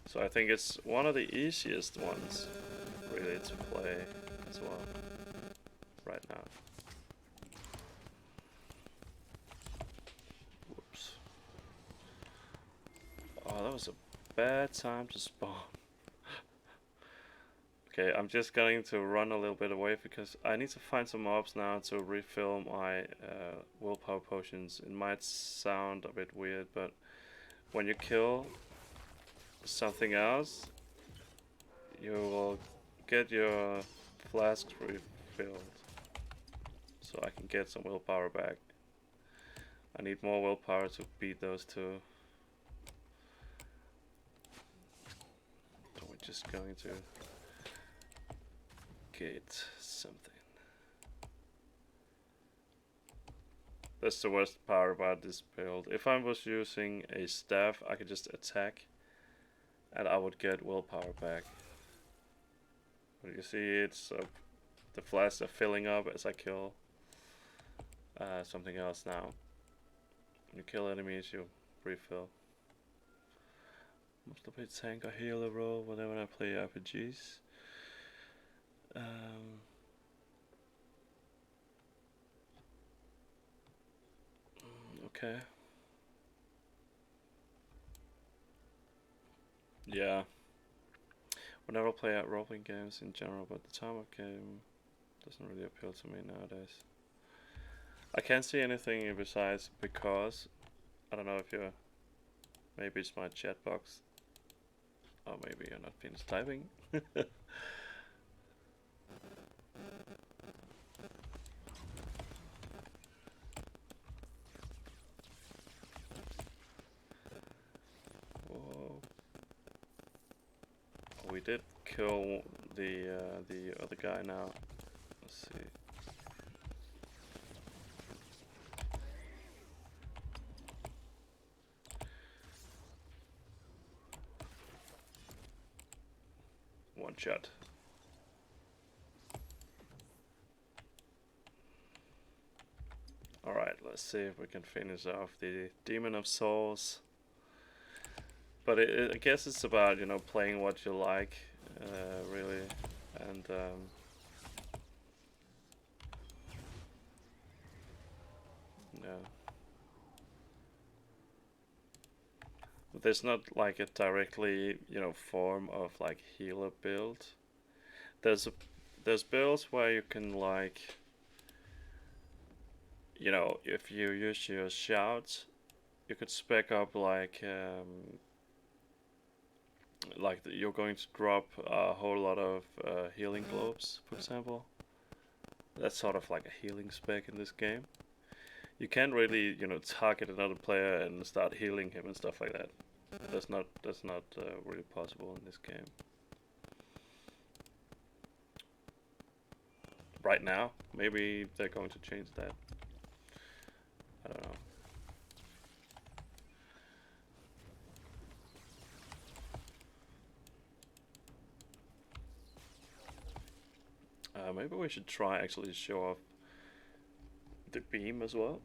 So I think it's one of the easiest ones, really, to play as well, right now. Whoops. Oh, that was a bad time to spawn. Okay, I'm just going to run a little bit away because I need to find some mobs now to refill my willpower potions. It might sound a bit weird, but when you kill something else, you will get your flasks refilled. So I can get some willpower back. I need more willpower to beat those 2. So we're just going to Gate something. That's the worst part about this build. If I was using a staff, I could just attack and I would get willpower back. But you see, it's the flasks are filling up as I kill something else now. When you kill enemies, you refill. Must play tank or healer role whenever I play RPGs. Okay. Yeah. Whenever I play role-playing games in general, but the time of game doesn't really appeal to me nowadays. I can't see anything besides because I don't know if you're. Maybe it's my chat box. Or maybe you're not finished typing. Whoa. We did kill the other guy now. Let's see. One shot. Alright, let's see if we can finish off the Demon of Souls. But I guess it's about, you know, playing what you like, really, and yeah. There's not like a directly, you know, form of like healer build. There's builds where you can like, you know, if you use your shouts, you could spec up like you're going to drop a whole lot of healing globes, for example. That's sort of like a healing spec in this game. You can't really, you know, target another player and start healing him and stuff like that. That's not really possible in this game. Right now, maybe they're going to change that. I don't know. Maybe we should try actually show off the beam as well.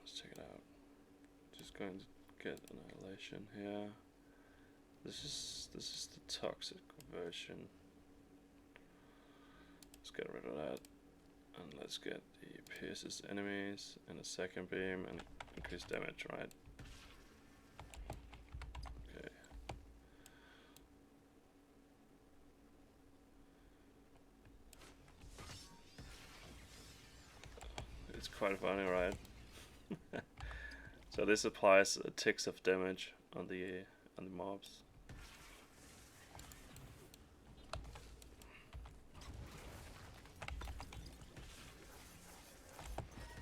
Let's check it out. Just going to get annihilation here. This is the toxic version. Let's get rid of that, and let's get the pierces enemies and a second beam and increase damage, right? Okay. It's quite funny, right? So this applies ticks of damage on the mobs.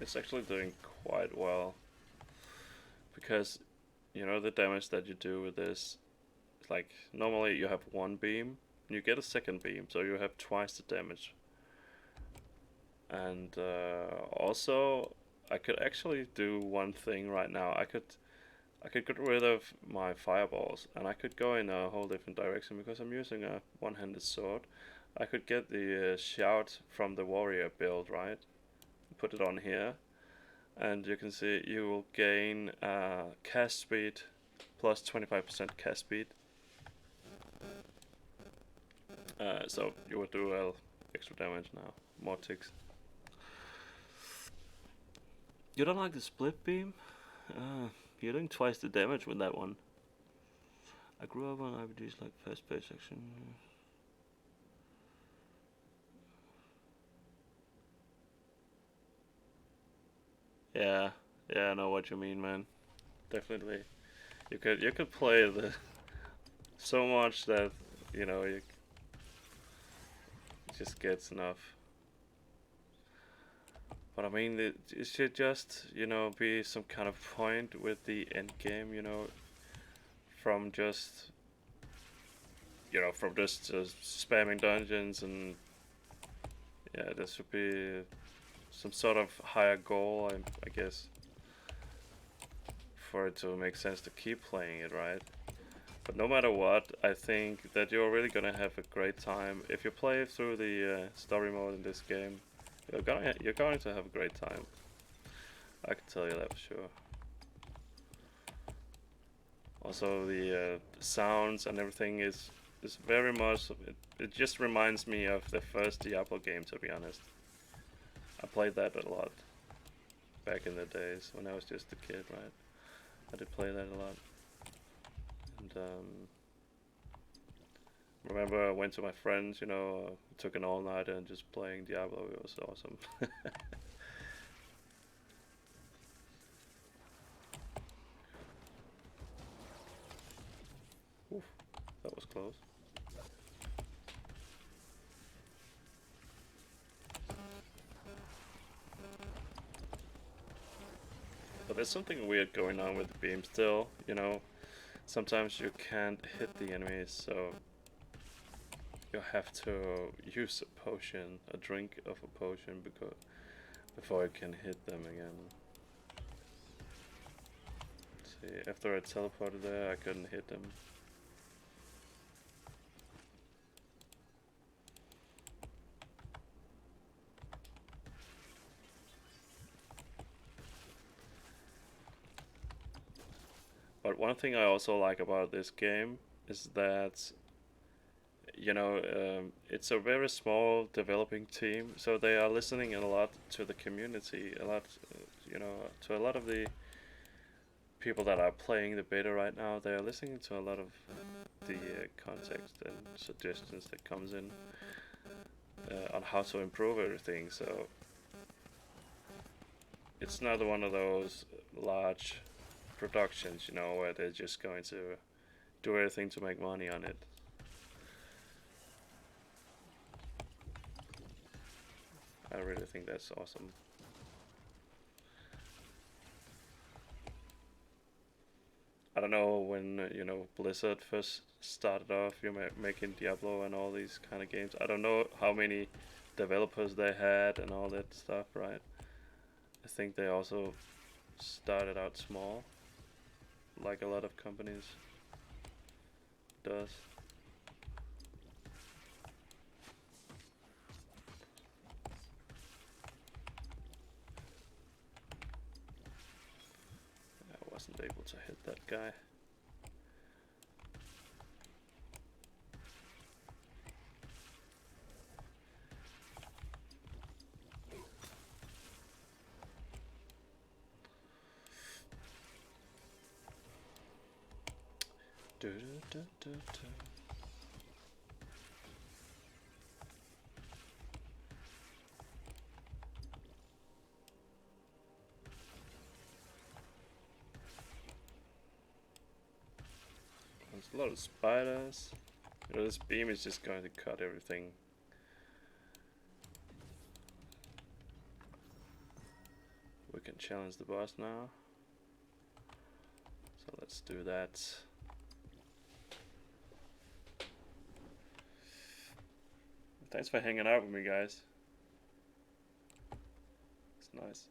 It's actually doing quite well because, you know, the damage that you do with this, like normally you have one beam and you get a second beam, so you have twice the damage. And also I could actually do one thing right now. I could get rid of my fireballs and I could go in a whole different direction because I'm using a one-handed sword. I could get the shout from the warrior build, right? Put it on here, and you can see you will gain cast speed plus 25% cast speed. So you will do extra damage now, more ticks. You don't like the split beam? You're doing twice the damage with that one. I grew up on RPGs like fast-paced action. Yeah, I know what you mean, man. Definitely, you could play the so much that, you know, it just gets enough. But I mean, it should just, you know, be some kind of point with the end game, you know, from just you know, from just spamming dungeons, and yeah, there should be some sort of higher goal, I guess, for it to make sense to keep playing it, right? But no matter what, I think that you're really gonna have a great time if you play through the story mode in this game. You're going to have a great time. I can tell you that for sure. Also, the sounds and everything is very much. It just reminds me of the first Diablo game, to be honest. I played that a lot back in the days when I was just a kid, right? I did play that a lot. And remember, I went to my friends, you know, took an all-nighter and just playing Diablo. It was awesome. Oof, that was close. But there's something weird going on with the beam still, you know. Sometimes you can't hit the enemies, so you have to use a potion, a drink of a potion, before you can hit them again. See, after I teleported there, I couldn't hit them. But one thing I also like about this game is that, you know, it's a very small developing team, so they are listening a lot to the community, a lot, you know, to a lot of the people that are playing the beta right now. They are listening to a lot of the context and suggestions that comes in on how to improve everything. So it's not one of those large productions, you know, where they're just going to do everything to make money on it. I really think that's awesome. I don't know when, you know, Blizzard first started off, you know, making Diablo and all these kind of games. I don't know how many developers they had and all that stuff, right? I think they also started out small, like a lot of companies does. I wasn't able to hit that guy. Do, do, do, do. There's a lot of spiders. You know, this beam is just going to cut everything. We can challenge the boss now. So let's do that. Thanks for hanging out with me, guys. It's nice.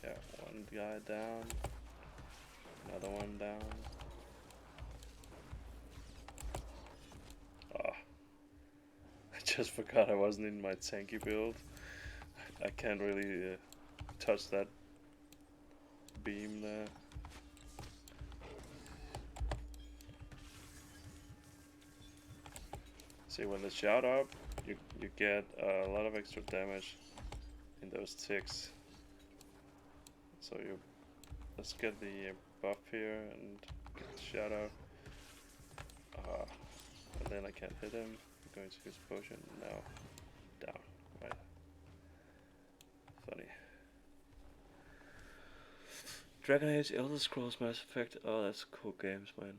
Yeah, one guy down. Another one down. Oh, I just forgot I wasn't in my tanky build. I can't really touch that beam there. See, when they shout up, you get a lot of extra damage in those ticks. So let's get the buff here and get the shout out. And then I can't hit him. I'm going to use potion now. Down. Right. Funny. Dragon Age, Elder Scrolls, Mass Effect. Oh, that's cool games, man.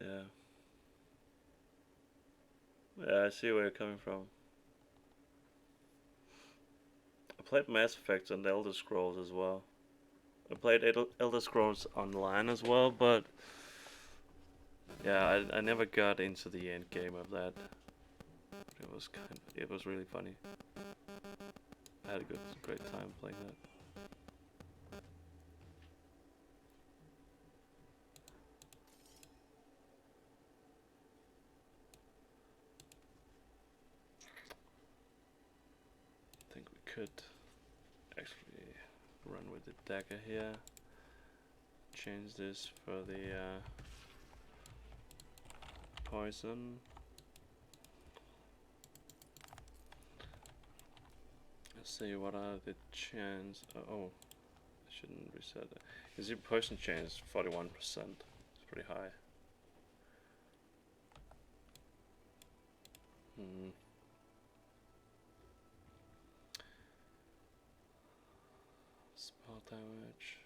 Yeah. Yeah, I see where you're coming from. I played Mass Effect and Elder Scrolls as well. I played Elder Scrolls Online as well, but yeah, I never got into the end game of that. It was really funny. I had a great time playing that. I think we could actually run with the dagger here. Change this for the poison. Let's see, what are the chance? Oh, I shouldn't reset that. Is your poison chance 41%? It's pretty high. Spell damage.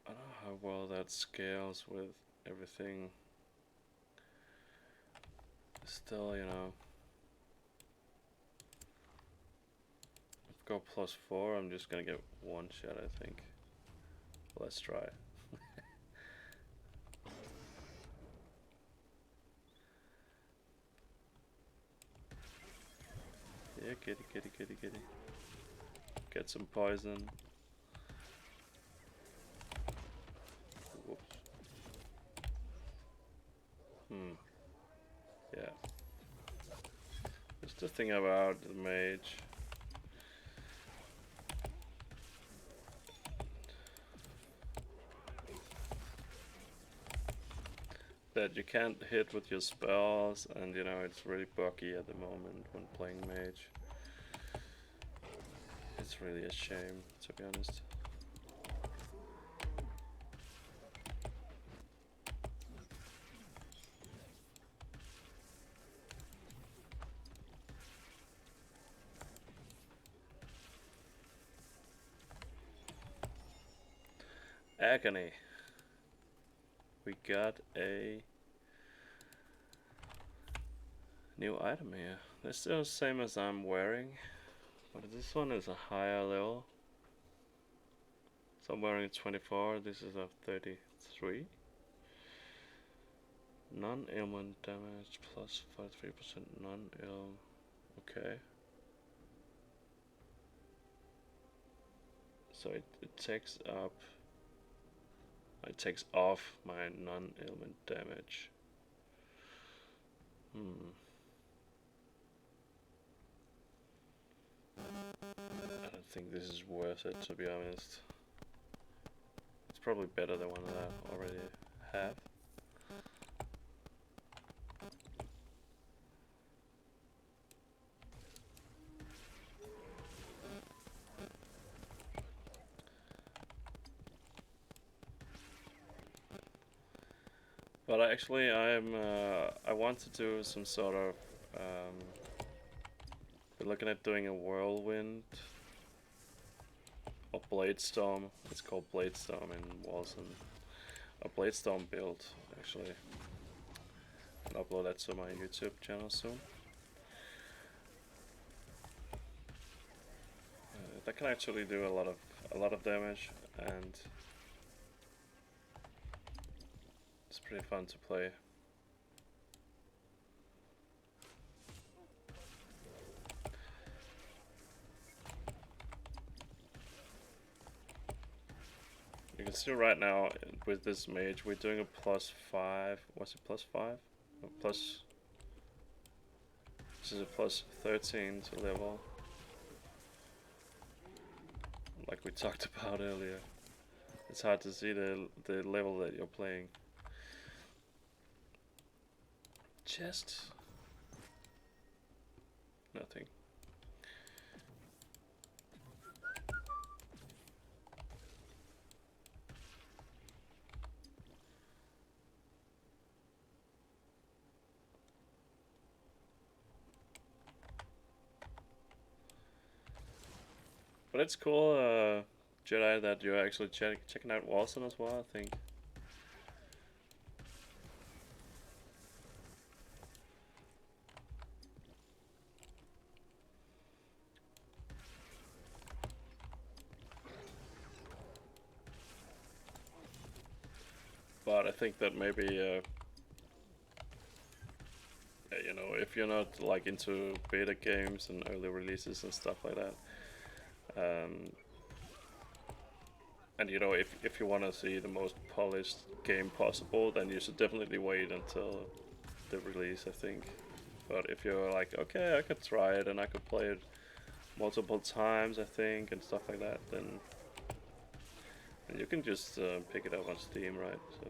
I don't know how well that scales with everything. Still, you know. If I go +4, I'm just gonna get one shot, I think. Let's try. Yeah, kitty. Get some poison. Whoops. Yeah. Just the thing about the mage. That you can't hit with your spells, and you know, it's really buggy at the moment when playing mage. It's really a shame, to be honest. Agony. We got a new item here. It's still the same as I'm wearing, but this one is a higher level. So I'm wearing 24, this is a 33. Non-ailment damage plus 43% non-ill. Okay. So it takes up. It takes off my non-ailment damage. I don't think this is worth it, to be honest. It's probably better than one that I already have. But actually, I want to do some sort of. We're looking at doing a whirlwind or bladestorm. It's called bladestorm in Wolcen. A bladestorm build, actually. I'll upload that to my YouTube channel soon. That can actually do a lot of damage, and it's pretty fun to play. You can see right now with this mage we're doing a +5. What's it, +5? Or plus. This is a +13 to level. Like we talked about earlier. It's hard to see the level that you're playing. Chest. Nothing. But it's cool, Jedi, that you're actually checking out Wolcen as well, I think. But I think that maybe, you know, if you're not like into beta games and early releases and stuff like that, and you know, if you want to see the most polished game possible, then you should definitely wait until the release, I think. But if you're like, okay, I could try it and I could play it multiple times, I think, and stuff like that, then you can just pick it up on Steam, right? So.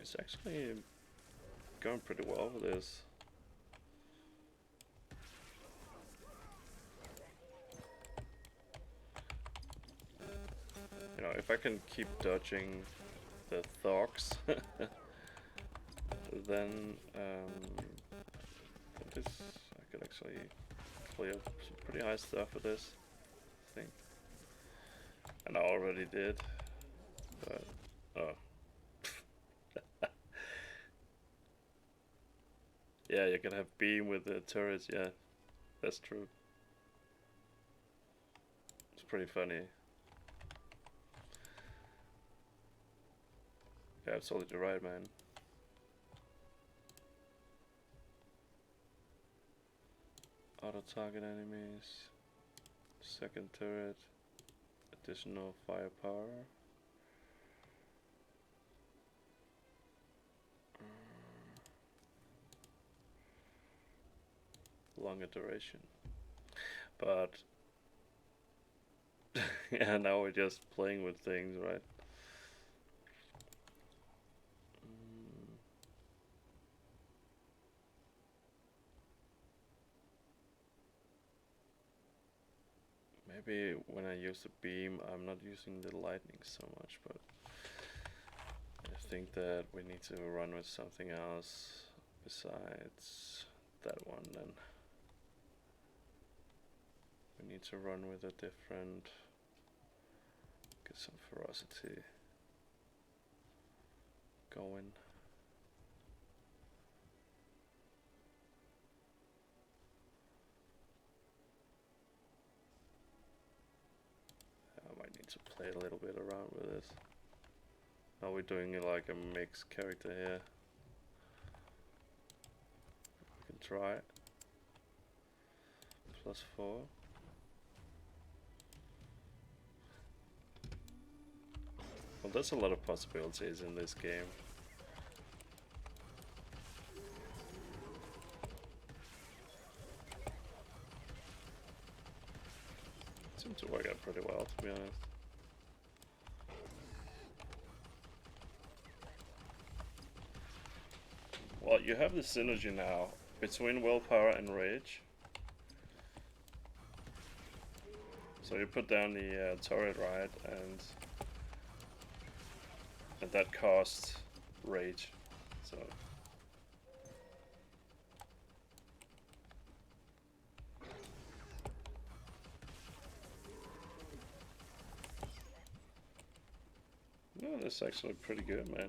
It's actually going pretty well with this. You know, if I can keep dodging the thogs, then this I could actually clear some pretty high stuff with this, I think. And I already did, but oh. Yeah, you can have beam with the turrets, yeah, that's true. It's pretty funny. Yeah, absolutely right, man. Auto target enemies, second turret, additional firepower. Longer duration. But yeah, now we're just playing with things, right? Maybe when I use the beam, I'm not using the lightning so much, but I think that we need to run with something else besides that one then. We need to run with a different, get some ferocity going. I might need to play a little bit around with this. Now we're doing like a mixed character here. We can try it. +4. Well, there's a lot of possibilities in this game. It seems to work out pretty well, to be honest. Well, you have the synergy now between willpower and rage. So you put down the turret, right, and that costs rage. So no, that's actually pretty good, man.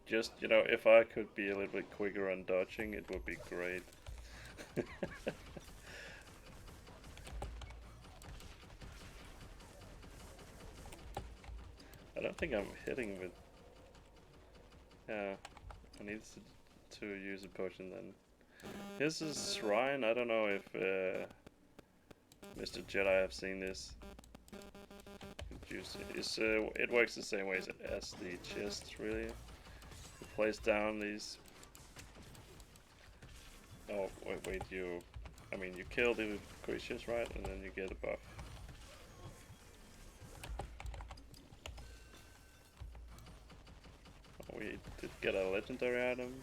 Just, you know, if I could be a little bit quicker on dodging, it would be great. I don't think I'm hitting with... Yeah, I need to use a potion then. Here's a shrine. I don't know if Mr. Jedi have seen this. It works the same way as the chest, really. You place down these... Oh, wait, I mean, you kill the creatures, right? And then you get a buff. We did get a legendary item.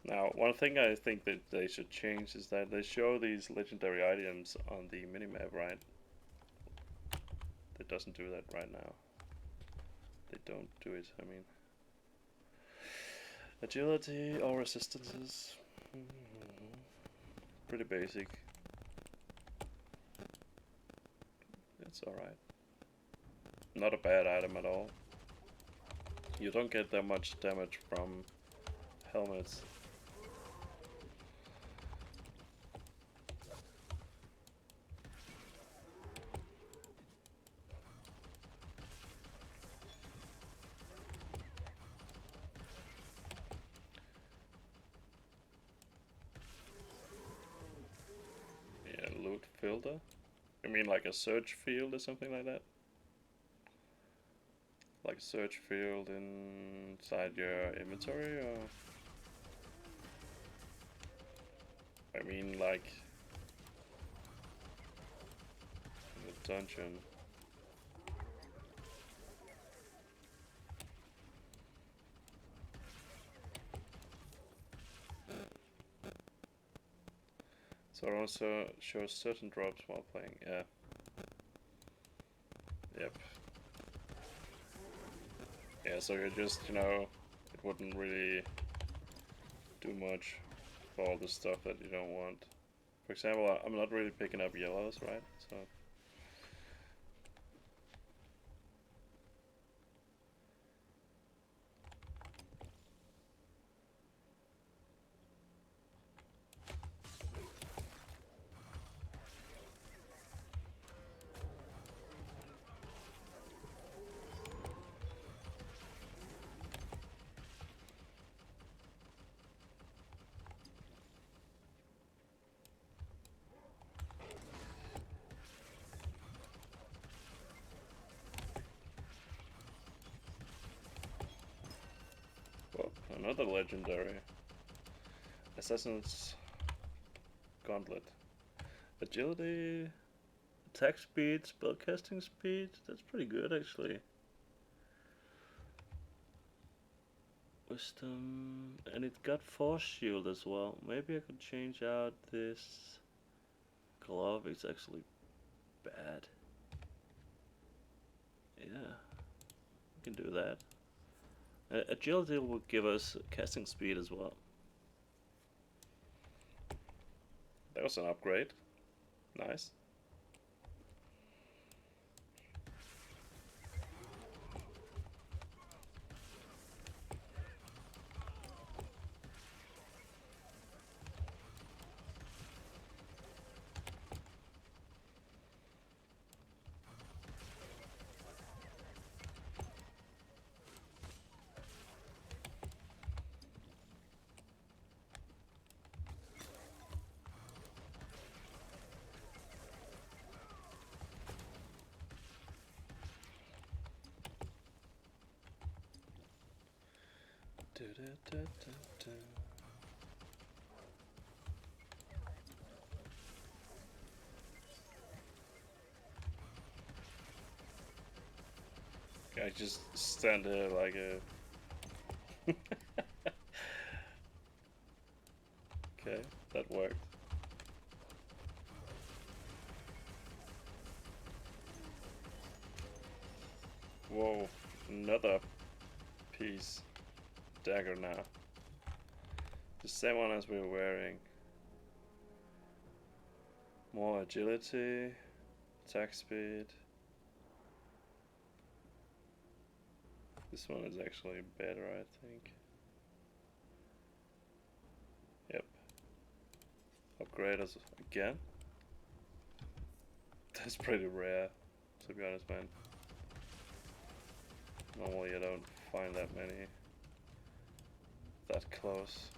Now, one thing I think that they should change is that they show these legendary items on the minimap, right? It doesn't do that right now. They don't do it, I mean. Agility or resistances. pretty basic. It's alright. Not a bad item at all. You don't get that much damage from helmets. Yeah, loot filter? You mean like a search field or something like that? Like a search field inside your inventory, or? I mean like in the dungeon. So it also shows certain drops while playing, yeah. Yep. Yeah, so you just, you know, it wouldn't really do much for all the stuff that you don't want. For example, I'm not really picking up yellows, right? So well, another legendary. Assassin's Gauntlet. Agility, attack speed, spellcasting speed. That's pretty good actually. Wisdom, and it got force shield as well. Maybe I could change out this glove. It's actually bad. Yeah, we can do that. Agility will give us casting speed as well. That was an upgrade. Nice. I just stand there like a... Okay, that worked. Whoa, another piece. Dagger now. The same one as we were wearing. More agility, attack speed. This one is actually better, I think. Yep. Upgrade us again. That's pretty rare, to be honest, man. Normally I don't find that many that close.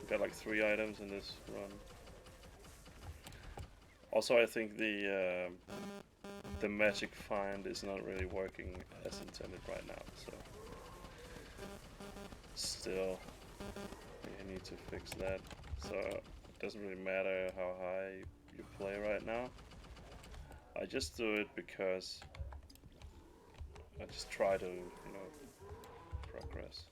We got like 3 items in this run. Also, I think the magic find is not really working as intended right now, so still you need to fix that. So it doesn't really matter how high you play right now. I just do it because I just try to, you know, progress.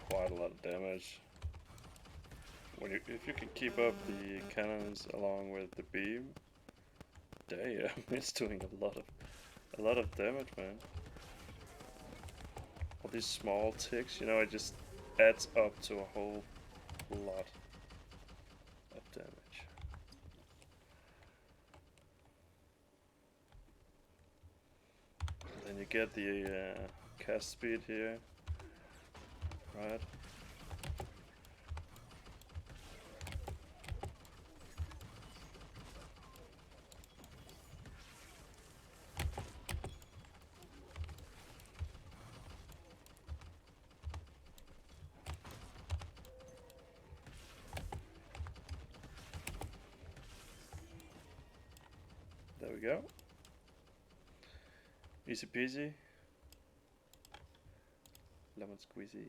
Quite a lot of damage. if you can keep up the cannons along with the beam, damn, it's doing a lot of damage, man. All these small ticks, you know, it just adds up to a whole lot of damage. And then you get the cast speed here, right? There we go. Easy peasy. Lemon squeezy.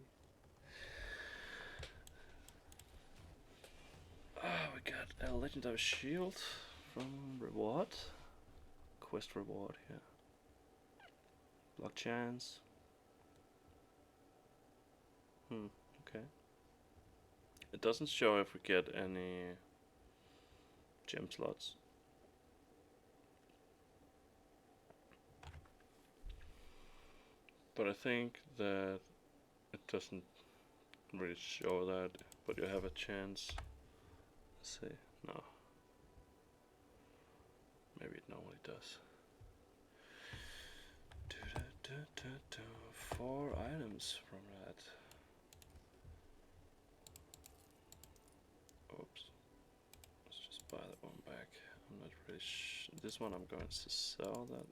Ah, we got a legendary shield from reward. Quest reward here. Block chance. Okay. It doesn't show if we get any gem slots. But I think that it doesn't really show that, but you have a chance. Let's see. No. Maybe it normally does. 4 items from that. Oops. Let's just buy that one back. I'm not really this one I'm going to sell that.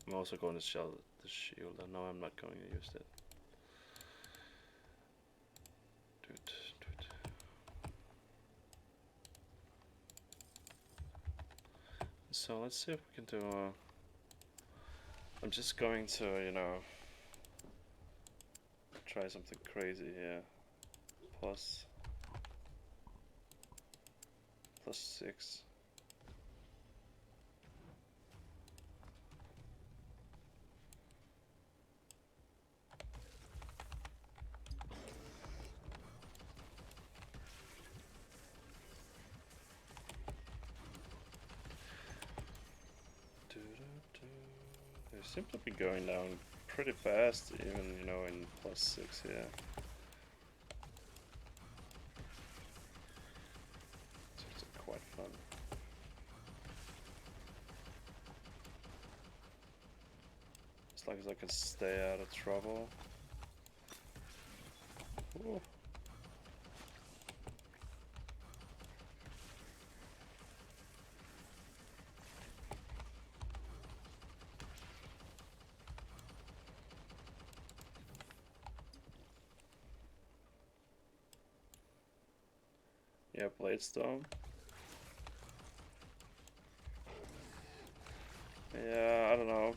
I'm also going to sell the shield. I know I'm not going to use that. So let's see if we can do I'm just going to, you know, try something crazy here. Plus 6. They seem to be going down pretty fast, even, you know, in plus 6 here. It's quite fun. As long as I can stay out of trouble. Ooh. Yeah, Blade Storm. Yeah, I don't know.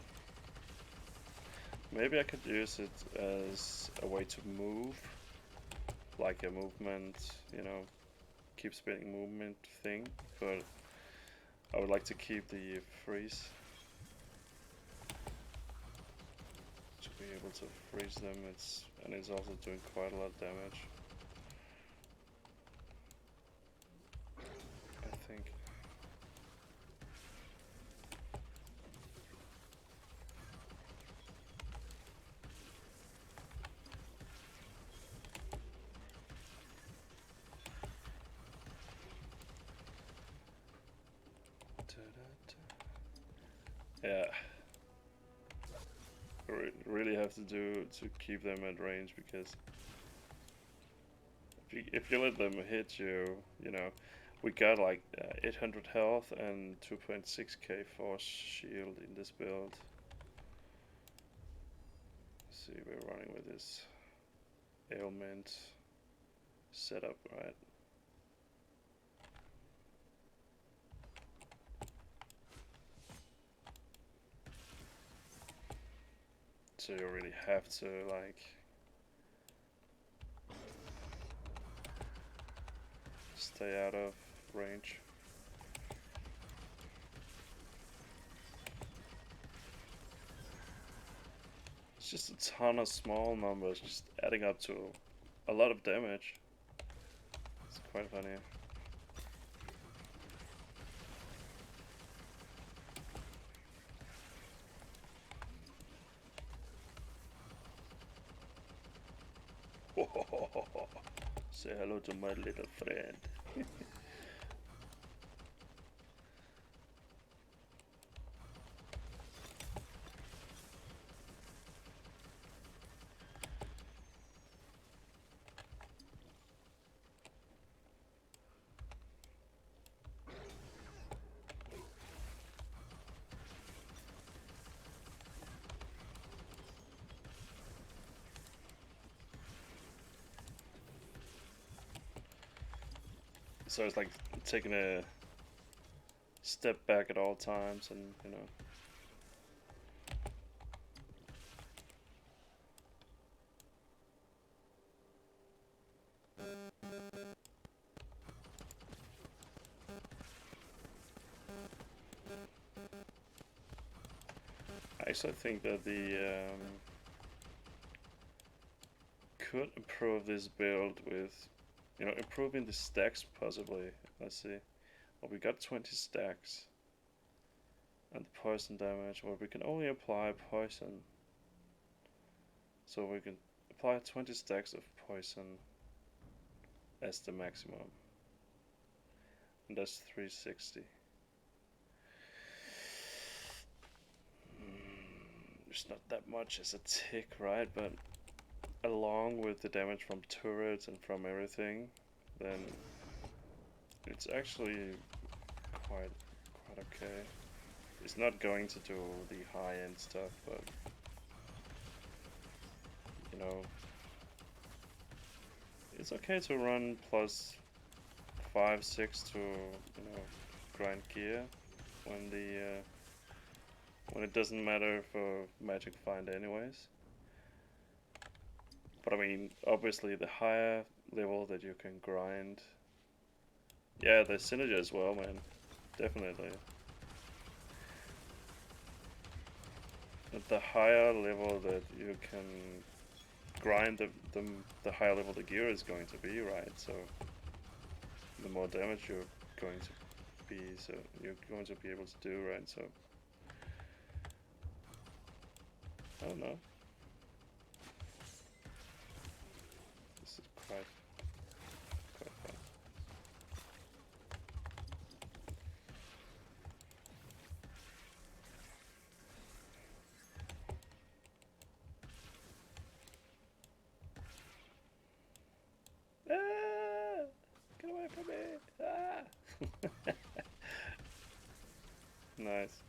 Maybe I could use it as a way to move. Like a movement, you know, keep spinning movement thing. But I would like to keep the freeze. To be able to freeze them, and it's also doing quite a lot of damage. I think. Yeah. Really have to do to keep them at range, because if you let them hit you, you know, we got like 800 health and 2.6k force shield in this build. Let's see, we're running with this ailment setup, right? So you really have to like stay out of range. It's just a ton of small numbers just adding up to a lot of damage. It's quite funny. Say hello to my little friend. So it's like taking a step back at all times, and you know. I actually think that the could improve this build with, you know, improving the stacks possibly. Let's see. Well, we got 20 stacks. And the poison damage, well, we can only apply poison. So we can apply 20 stacks of poison as the maximum. And that's 360. There's not that much as a tick, right? But along with the damage from turrets and from everything, then it's actually quite okay. It's not going to do the high-end stuff, but you know, it's okay to run plus 5, 6 to, you know, grind gear when the when it doesn't matter for magic find anyways. But I mean, obviously the higher level that you can grind, yeah, the synergy as well, man, definitely. At the higher level that you can grind, the higher level the gear is going to be, right? So the more damage you're going to be, so you're going to be able to do, right? So I don't know. This is quite fun. Ah! Get away from me! Ah! Nice.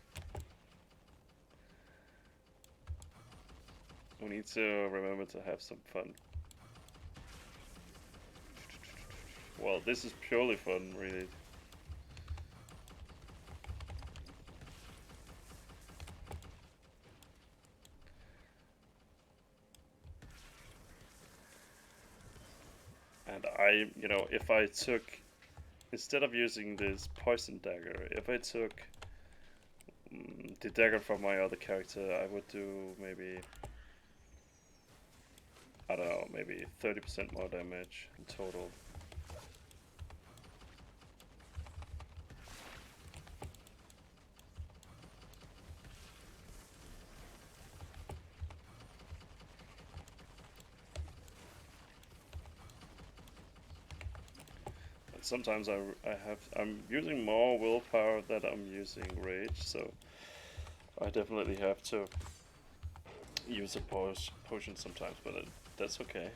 We need to remember to have some fun. Well, this is purely fun, really. And you know, if I took, instead of using this poison dagger, if I took the dagger from my other character, I would do maybe, I don't know, maybe 30% more damage in total. Sometimes I'm using more willpower than I'm using rage, so I definitely have to use a potion sometimes, but that's okay.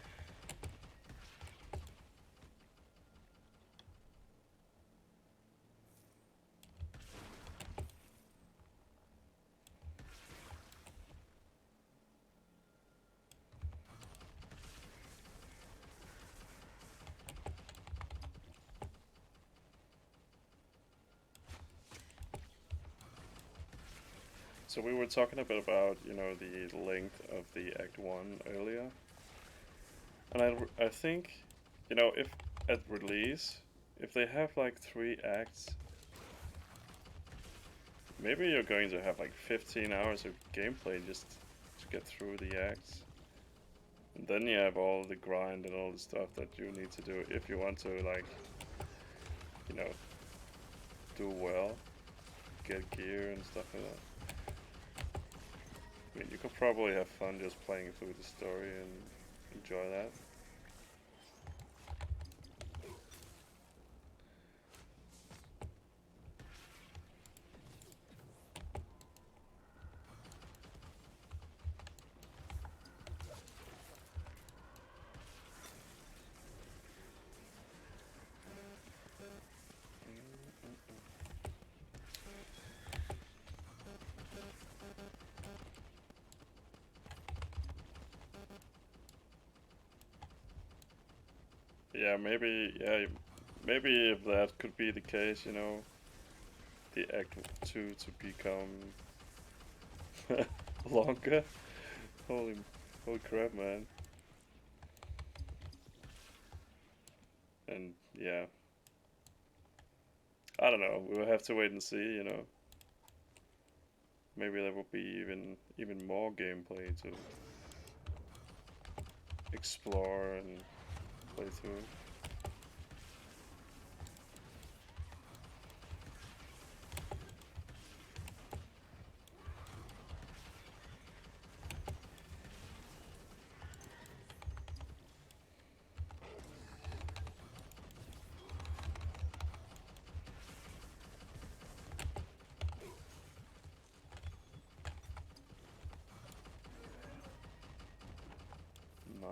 So we were talking a bit about, you know, the length of the Act 1 earlier. And I think, you know, if at release, if they have like 3 acts, maybe you're going to have like 15 hours of gameplay just to get through the acts. And then you have all the grind and all the stuff that you need to do if you want to, like, you know, do well, get gear and stuff like that. I mean, you could probably have fun just playing through the story and enjoy that. Yeah, maybe if that could be the case, you know, the Act 2 to become longer. Holy, holy crap, man. And yeah, I don't know. We'll have to wait and see, you know. Maybe there will be even more gameplay to explore and play through.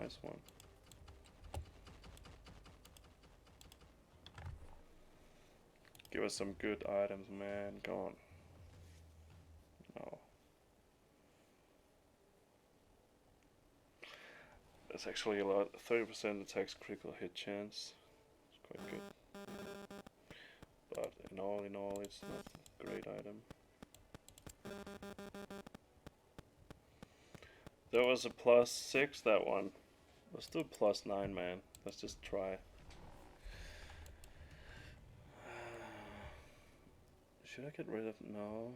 Nice one. Give us some good items, man. Go on. No. That's actually a lot. 30% attacks critical hit chance. It's quite good. But in all, it's not a great item. There was a +6, that one. Let's do +9, man. Let's just try. Should I get rid of... No.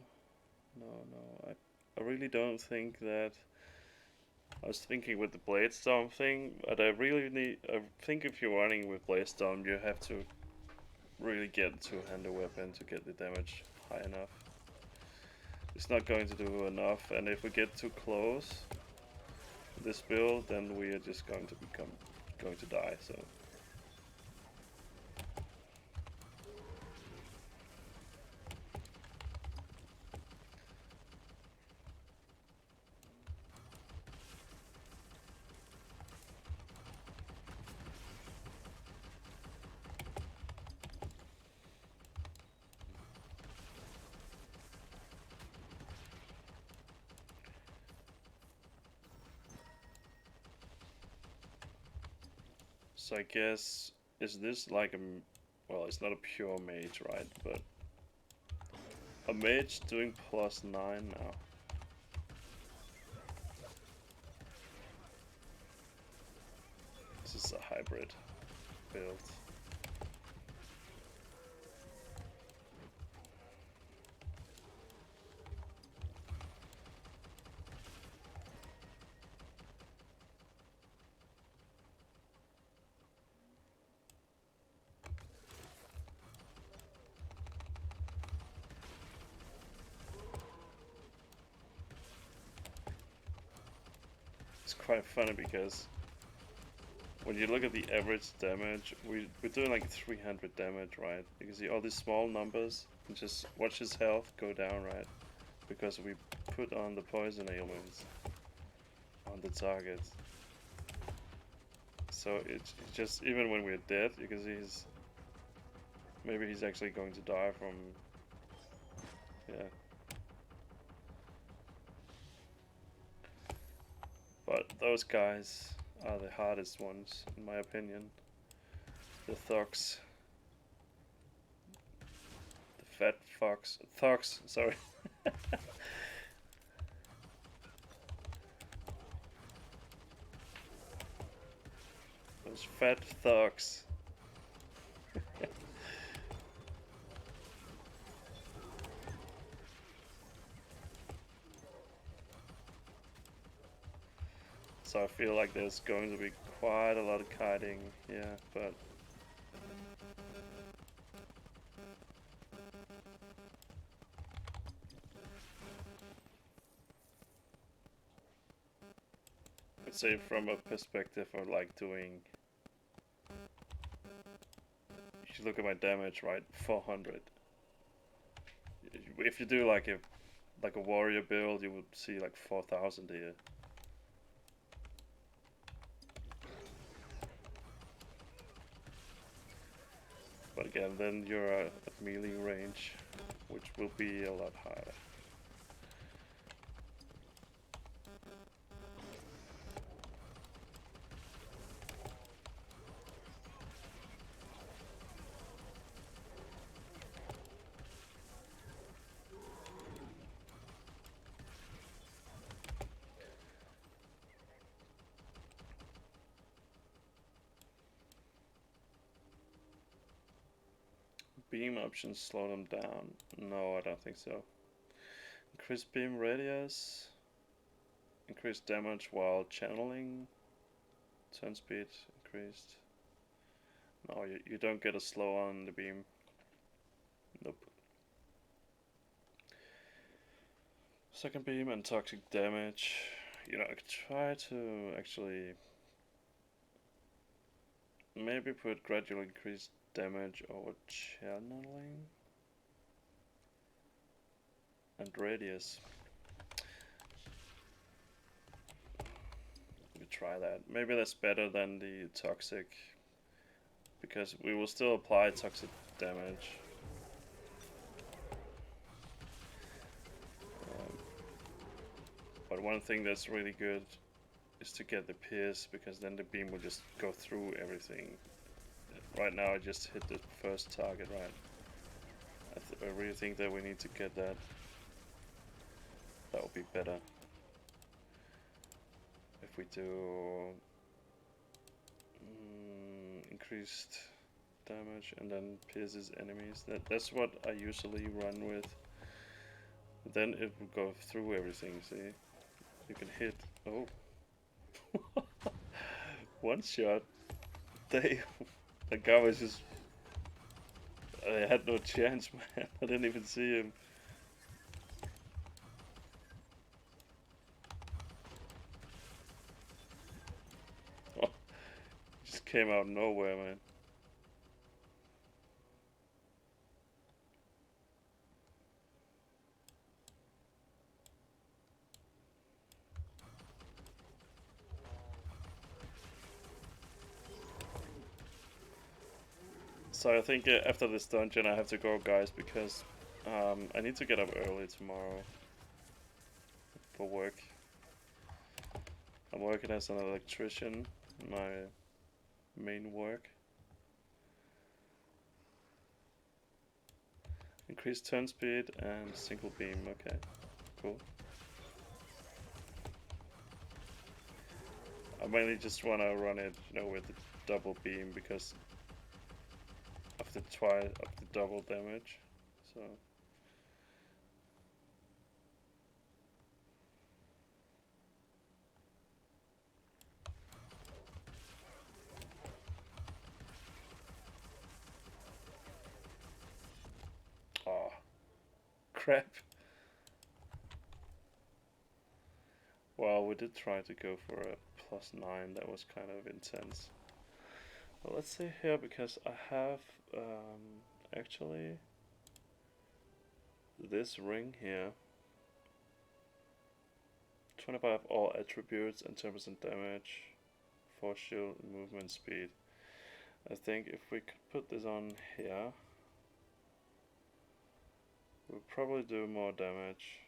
I really don't think that... I was thinking with the Blade Storm thing, but I think if you're running with Blade Storm, you have to really get two-handed weapon to get the damage high enough. It's not going to do enough, and if we get too close this build, then we are just going to die. So. So I guess, is this like a, well, it's not a pure mage, right? But a mage doing +9 now. This is a hybrid build. It's quite funny because when you look at the average damage, we're doing like 300 damage, right? You can see all these small numbers, and just watch his health go down, right? Because we put on the poison ailments on the target. So it's just, even when we're dead, you can see maybe he's actually going to die from, yeah. But those guys are the hardest ones, in my opinion. The thugs. The thugs, sorry. Those fat thugs. So I feel like there's going to be quite a lot of kiting, yeah, but let's say from a perspective of like doing, if you look at my damage, right, 400. If you do like a warrior build, you would see like 4,000 here. But again, then you're at melee range, which will be a lot higher. Beam options slow them down. No, I don't think so. Increase beam radius. Increase damage while channeling. Turn speed increased. No, you don't get a slow on the beam. Nope. Second beam and toxic damage. You know, I could try to actually maybe put gradual increased damage over channeling and radius. We try that. Maybe that's better than the toxic, because we will still apply toxic damage. But one thing that's really good is to get the pierce, because then the beam will just go through everything. Right now I just hit the first target, right? I really think that we need to get that. That would be better. If we do increased damage and then pierces enemies, that's what I usually run with. But then it will go through everything, see? You can hit, oh. One shot. They, that guy was just, I had no chance, man. I didn't even see him. Oh, just came out of nowhere, man. So I think after this dungeon I have to go, guys, because I need to get up early tomorrow for work. I'm working as an electrician, my main work. Increase turn speed and single beam, okay, cool. I mainly just want to run it, you know, with the double beam because of the double damage, so. Oh, crap. Well, we did try to go for a +9, that was kind of intense. Well, let's see here, because I have actually this ring here. 25 all attributes and 10% damage, force shield, and movement speed. I think if we could put this on here, we'll probably do more damage.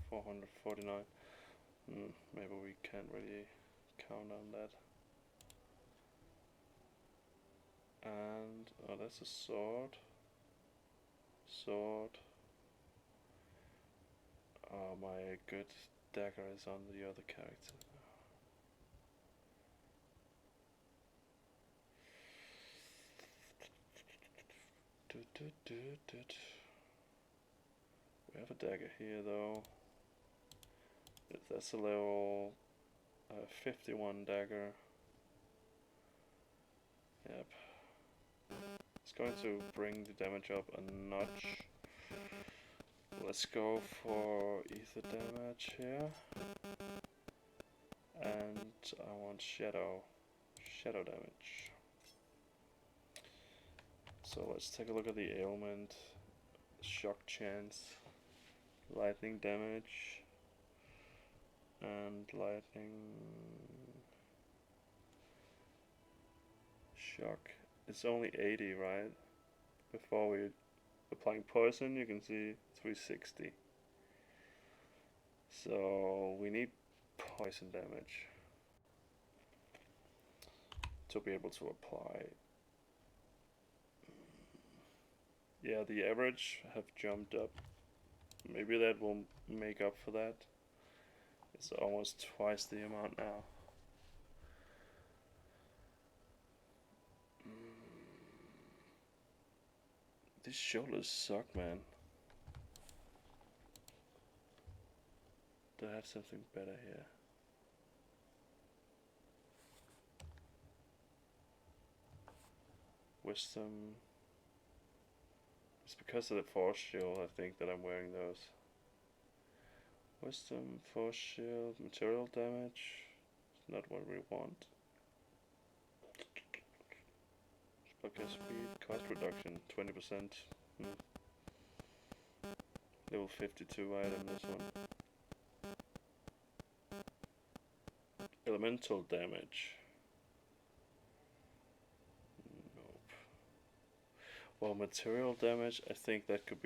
449. Maybe we can't really count on that. And oh, that's a sword. Sword. Oh, my good dagger is on the other character. We have a dagger here though. That's a level 51 dagger. Yep. It's going to bring the damage up a notch. let's go for ether damage here. And I want shadow damage. So let's take a look at the ailment, shock chance, lightning damage, and lightning shock. It's only 80, right? Before we applying poison, you can see 360. So we need poison damage to be able to apply. Yeah, the average have jumped up. Maybe that will make up for that. It's almost twice the amount now. These shoulders suck, man. Do I have something better here? Wisdom. It's because of the force shield, I think, that I'm wearing those. Wisdom, force shield, material damage. It's not what we want. Okay, speed, cost reduction, 20%. Level 52 item, this one. Elemental damage. Nope. Well, material damage, I think that could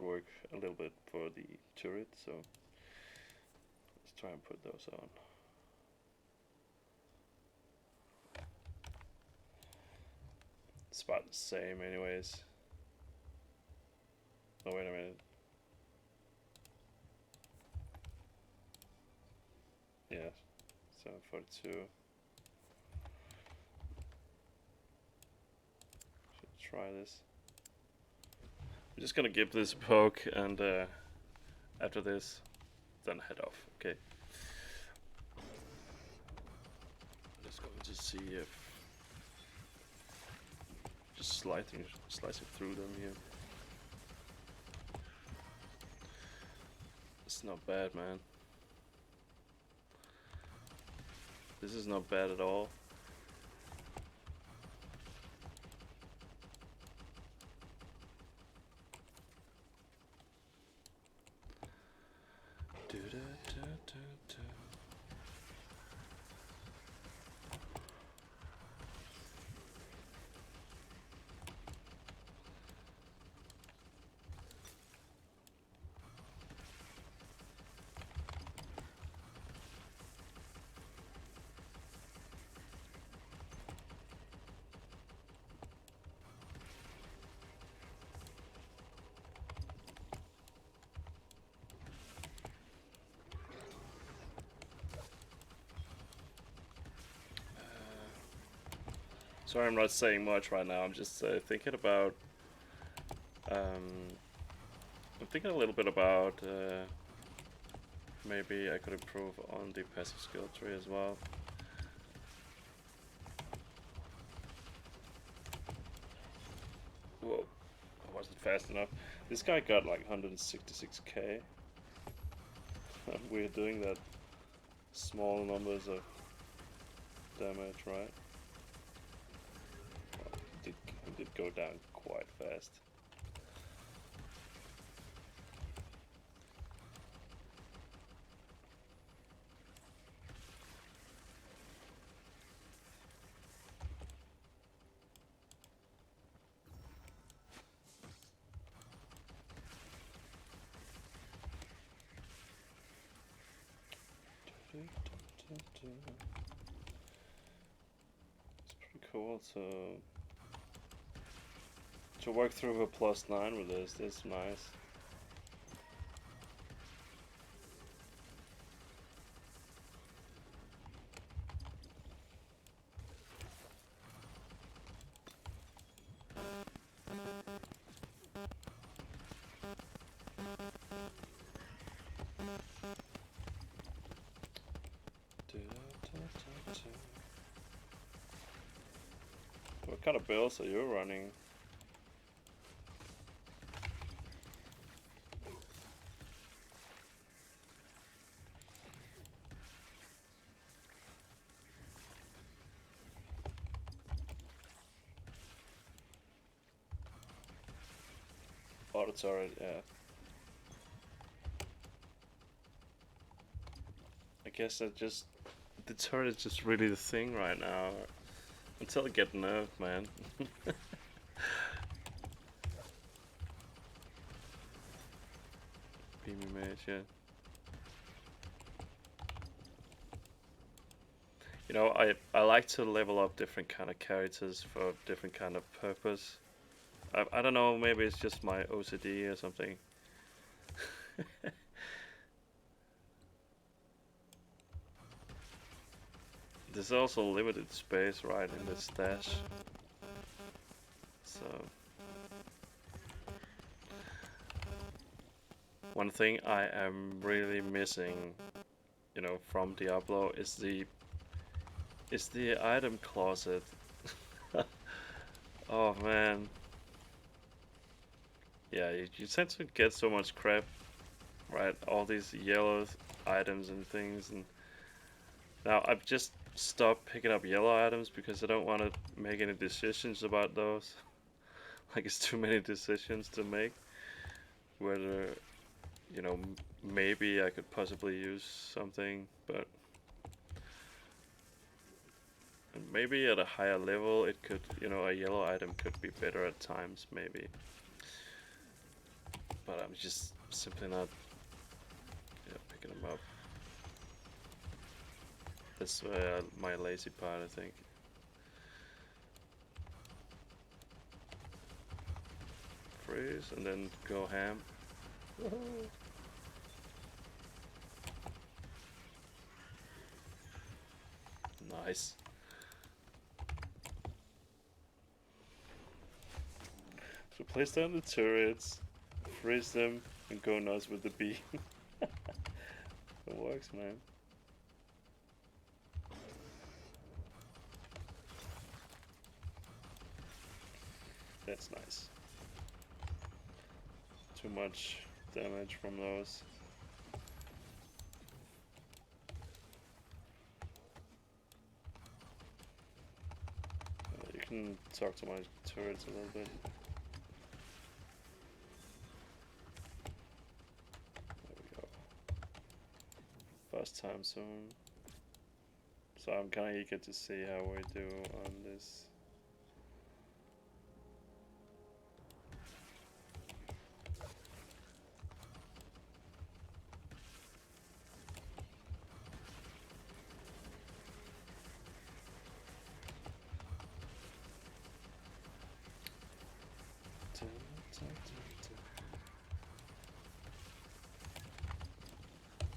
work a little bit for the turret, so let's try and put those on. It's about the same anyways. Oh, wait a minute. Yeah, 742. Should try this. I'm just gonna give this a poke, and after this, then head off. Okay. I'm just going to see if just slicing through them here. It's not bad, man. This is not bad at all. Sorry, I'm not saying much right now. I'm just thinking about. I'm thinking a little bit about maybe I could improve on the passive skill tree as well. Whoa, I wasn't fast enough. This guy got like 166k. We're doing that small numbers of damage, right? It did go down quite fast. It's pretty cool to work through a +9 with this. This is nice. What kind of builds are you running? the turret, yeah. I guess that just... the turret is just really the thing right now. Until it get nerfed, man. Beamy mage, yeah. You know, I like to level up different kind of characters for different kind of purpose. I don't know, maybe it's just my OCD or something. There's also limited space right in this stash. So one thing I am really missing, you know, from Diablo is the item closet. Oh man. Yeah, you tend to get so much crap, right? All these yellow items and things, and now I've just stopped picking up yellow items because I don't want to make any decisions about those. Like, it's too many decisions to make. Whether, you know, maybe I could possibly use something, but maybe at a higher level it could, you know, a yellow item could be better at times, maybe. But I'm just simply not, yeah, picking them up. That's my lazy part, I think. Freeze and then go ham. Nice. So place down the turrets, freeze them, and go nuts with the bee. It works, man. That's nice. Too much damage from those. You can talk to my turrets a little bit. There we go. First time soon. So I'm kind of eager to see how we do on this.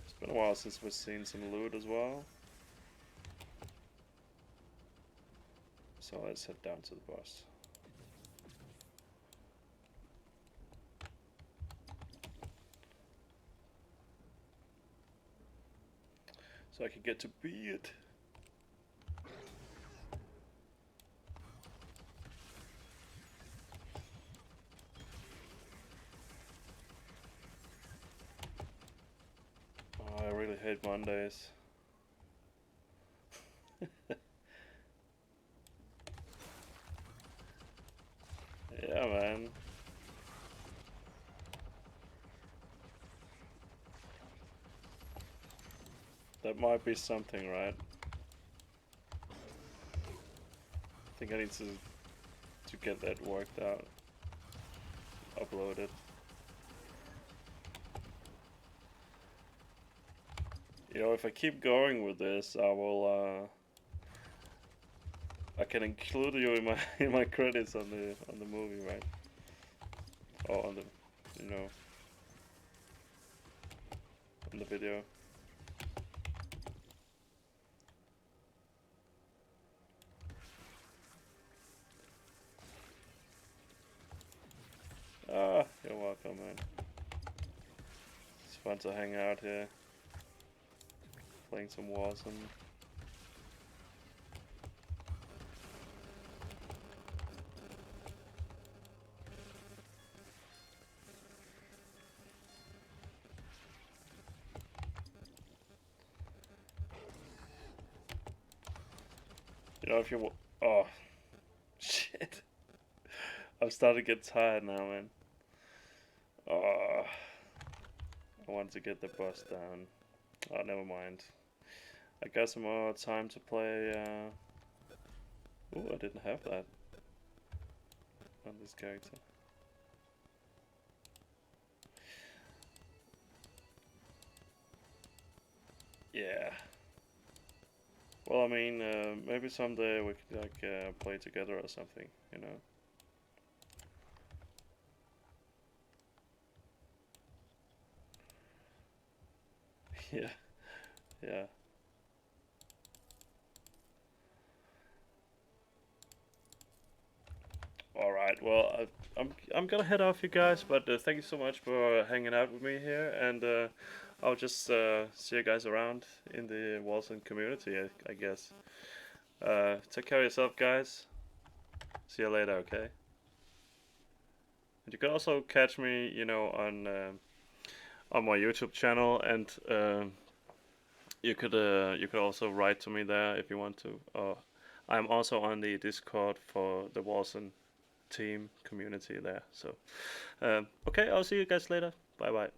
It's been a while since we've seen some loot as well. So let's head down to the boss. So I can get to be it. Oh, I really hate Mondays. Yeah, man. That might be something, right? I think I need to get that worked out. Uploaded. You know, if I keep going with this, I will. I can include you in my credits on the movie, right? Or on the, you know, on the video. Ah, you're welcome, man. It's fun to hang out here, playing some Wolcen. You know, if you oh, shit. I'm starting to get tired now, man. Oh, I want to get the boss down. Oh, never mind. I got some more time to play. Oh, I didn't have that on this character. Yeah. Well, I mean, maybe someday we could like play together or something, you know. Yeah, yeah. All right. Well, I'm gonna head off, you guys. But thank you so much for hanging out with me here, and I'll just see you guys around in the Wolcen community, I guess. Take care of yourself, guys. See you later. Okay. And you can also catch me, you know, on my YouTube channel, and you could also write to me there if you want to. I'm also on the Discord for the Wolcen team community there. So, okay, I'll see you guys later. Bye bye.